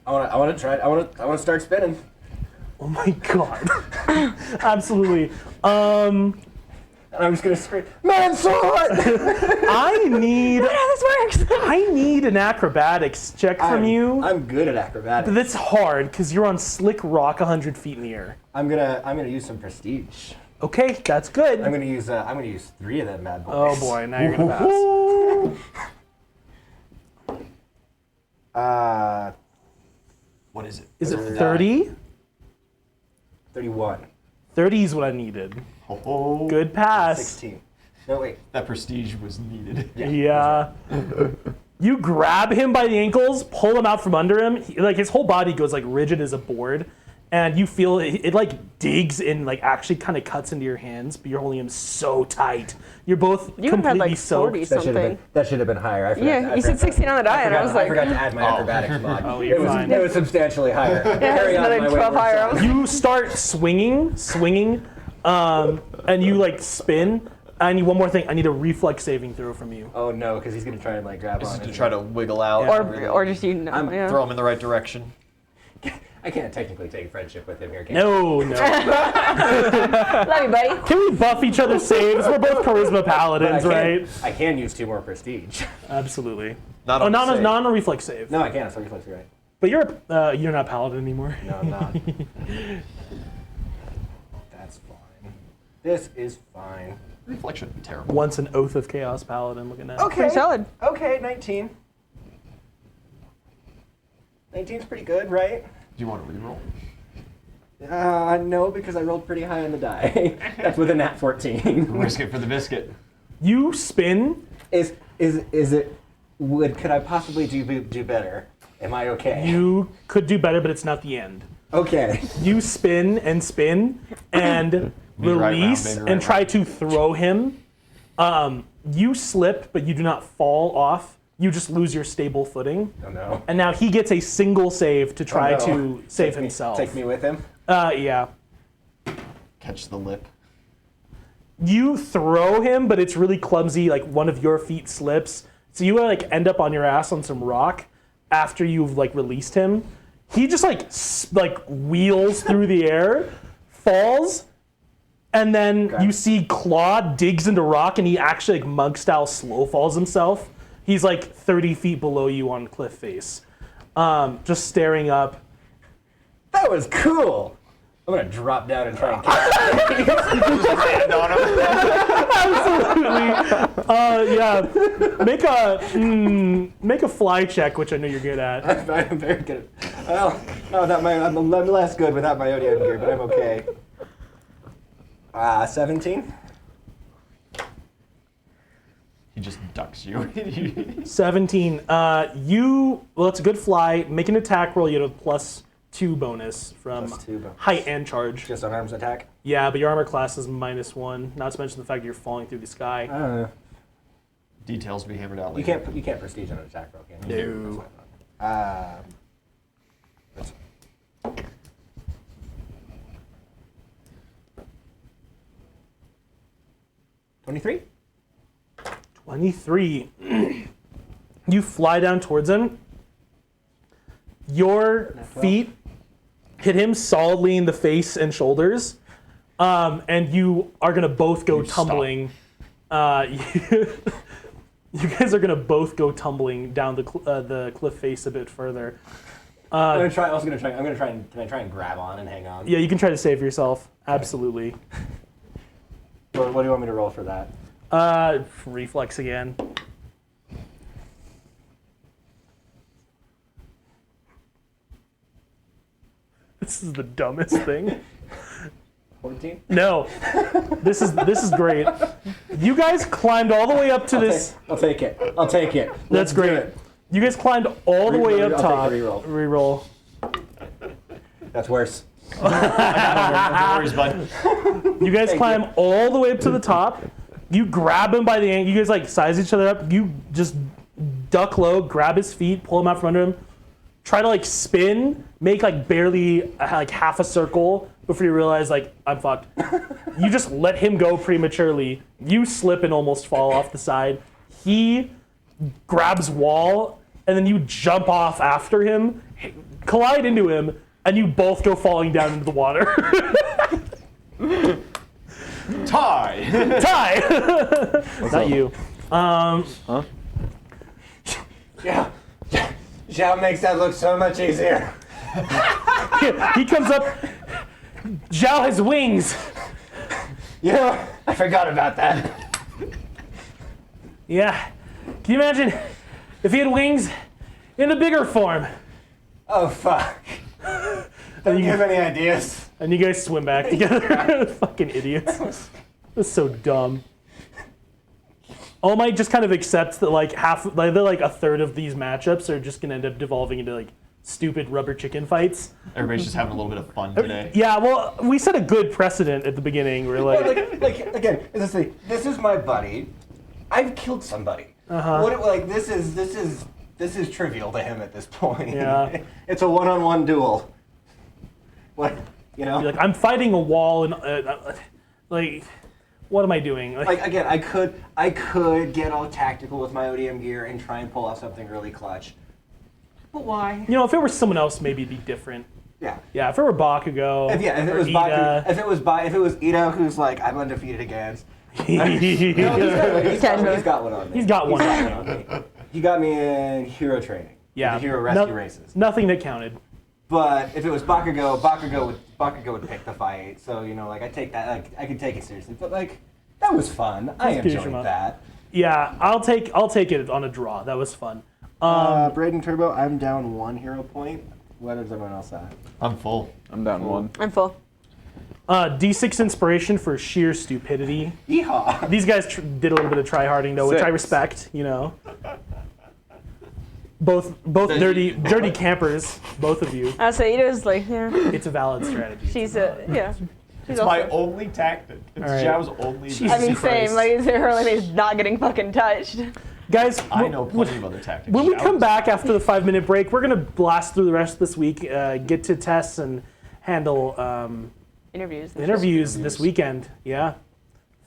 I want to try it. I want to start spinning. Oh my God! Absolutely. And I'm just gonna scream, man sword! I need an acrobatics check from you. I'm good at acrobatics. That's hard because you're on slick rock 100 feet in the air. I'm gonna use some prestige. Okay, that's good. I'm gonna use 3 of them bad boys. Oh boy, now you're gonna pass. What is it? Is it 30? 31. 30 is what I needed. Oh, Good pass. 16. No wait. that prestige was needed. Yeah. You grab him by the ankles, pull him out from under him. Like his whole body goes like rigid as a board, and you feel it like digs and like actually kind of cuts into your hands, but you're holding him so tight. You're both You would have completely like soaked. 40 That should have been higher. I forgot Yeah, to- you said 16 on the die, and I was I like, forgot to add my acrobatics mod. Oh, you're fine. It was substantially higher. yeah, Carry on another my 12 wayward higher. I son. was like, You start swinging, and you like spin. I need one more thing. I need a reflex saving throw from you. Oh no, because he's gonna try and like grab This on is to it. try to wiggle out. or just you know, I'm yeah. throw him in the right direction. I can't technically take friendship with him here, can No. Love you, buddy. Can we buff each other's saves? We're both charisma paladins, right? I can use 2 more prestige. Absolutely. Not Oh, on the not save. a reflex save. No, I can't. So reflex, right? But you're not paladin anymore. No, I'm not. That's fine. This is fine. Reflection would be terrible. Once an Oath of Chaos paladin looking at. Okay. Pretty solid. Okay, 19. 19's pretty good, right? Do you want to reroll? No, because I rolled pretty high on the die. That's with a nat 14. Risk it for the biscuit. You spin. Is it? Could I possibly do better? Am I okay? You could do better, but it's not the end. Okay. You spin and release Big right and try round. to throw him. You slip, but you do not fall off. You just lose your stable footing. Oh no. And now he gets a single save to try Oh, no. to save Take me- himself. Take me with him. Yeah. Catch the lip. You throw him, but it's really clumsy. Like one of your feet slips, so you like end up on your ass on some rock after you've like released him. He just like wheels through the air, falls, and then Okay. you see Claw digs into rock, and he actually like monk style slow falls himself. He's like 30 feet below you on cliff face, just staring up. That was cool. I'm gonna drop down and try and catch him. Land on him. Yeah, make a fly check, which I know you're good at. I'm very good. Well, no, I'm less good without my ODM gear, but I'm okay. 17. He just ducks you. 17. Well, it's a good fly. Make an attack roll. You have a +2 bonus from +2 bonus. height and charge. Just unarmed attack. Yeah, but your armor class is -1. Not to mention the fact that you're falling through the sky. I don't know. Details to be hammered out You later. can't prestige on an attack roll, can you? No. That's- 23. 23. You fly down towards him. Your feet hit him solidly in the face and shoulders, and you are gonna both go You stop. tumbling. You guys are gonna both go tumbling down the cliff face a bit further. I'm gonna try. Can I try and grab on and hang on? Yeah, you can try to save yourself. Absolutely. What do you want me to roll for that? Reflex again. This is the dumbest thing. 14. No, this is great. You guys climbed all the way up to this. I'll take it. That's Let's do great. it. You guys climbed all the way up I'll top. take a reroll. Reroll. That's worse. No worries, bud. You guys Thank climb you. all the way up to the top. You grab him by the ankle. You guys like size each other up. You just duck low, grab his feet, pull him out from under him. Try to like spin, make like barely like half a circle before you realize like I'm fucked. You just let him go prematurely. You slip and almost fall off the side. He grabs wall and then you jump off after him, collide into him, and you both go falling down into the water. Tie. Tie! Not you. Yeah. Zhao makes that look so much easier. He comes up. Zhao has wings. You know, I forgot about that. Yeah. Can you imagine if he had wings in a bigger form? Oh fuck. Don't you have any ideas? And you guys swim back together. Fucking idiots. That's so dumb. All Might just kind of accepts that like a third of these matchups are just gonna end up devolving into like stupid rubber chicken fights. Everybody's just having a little bit of fun today. Yeah, well, we set a good precedent at the beginning. We're like, like again, this is my buddy. I've killed somebody. What like this is trivial to him at this point. Yeah. It's a one-on-one duel. What you know? you're like I'm fighting a wall and like, what am I doing? Like again, I could get all tactical with my ODM gear and try and pull off something really clutch. But why? You know, if it were someone else, maybe it'd be different. Yeah. Yeah, if it were Bakugo, If it or was Ida, if it was Ito, who's like I'm undefeated against. No, he's he's got one on me. He's got one. on me. He got me in hero training. Yeah, The hero rescue races. Nothing that counted. But if it was Bakugo would pick the fight. So you know, like I take that, like I could take it seriously. But like that was fun. I That's enjoyed Kirishima. that. Yeah, I'll take it on a draw. That was fun. Braden Turbo, I'm down 1 hero point. What is everyone else at? I'm full. I'm down one. I'm full. D6 inspiration for sheer stupidity. Yeehaw! These guys did a little bit of try-harding though, which I 6. respect. You know. Both dirty campers, both of you. So Ida's like, yeah. It's a valid strategy. She's yeah. It's my only tactic. It's All right. Zhao's only. Jesus I mean, Christ. same. Like, her only thing is not getting fucking touched. Guys, I know plenty of other tactics. when we Zhao come does. back after the 5-minute break, we're gonna blast through the rest of this week, get to tests and handle Interviews. interviews this weekend. Yeah,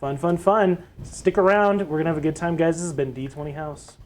fun. Stick around. We're gonna have a good time, guys. This has been D20 House.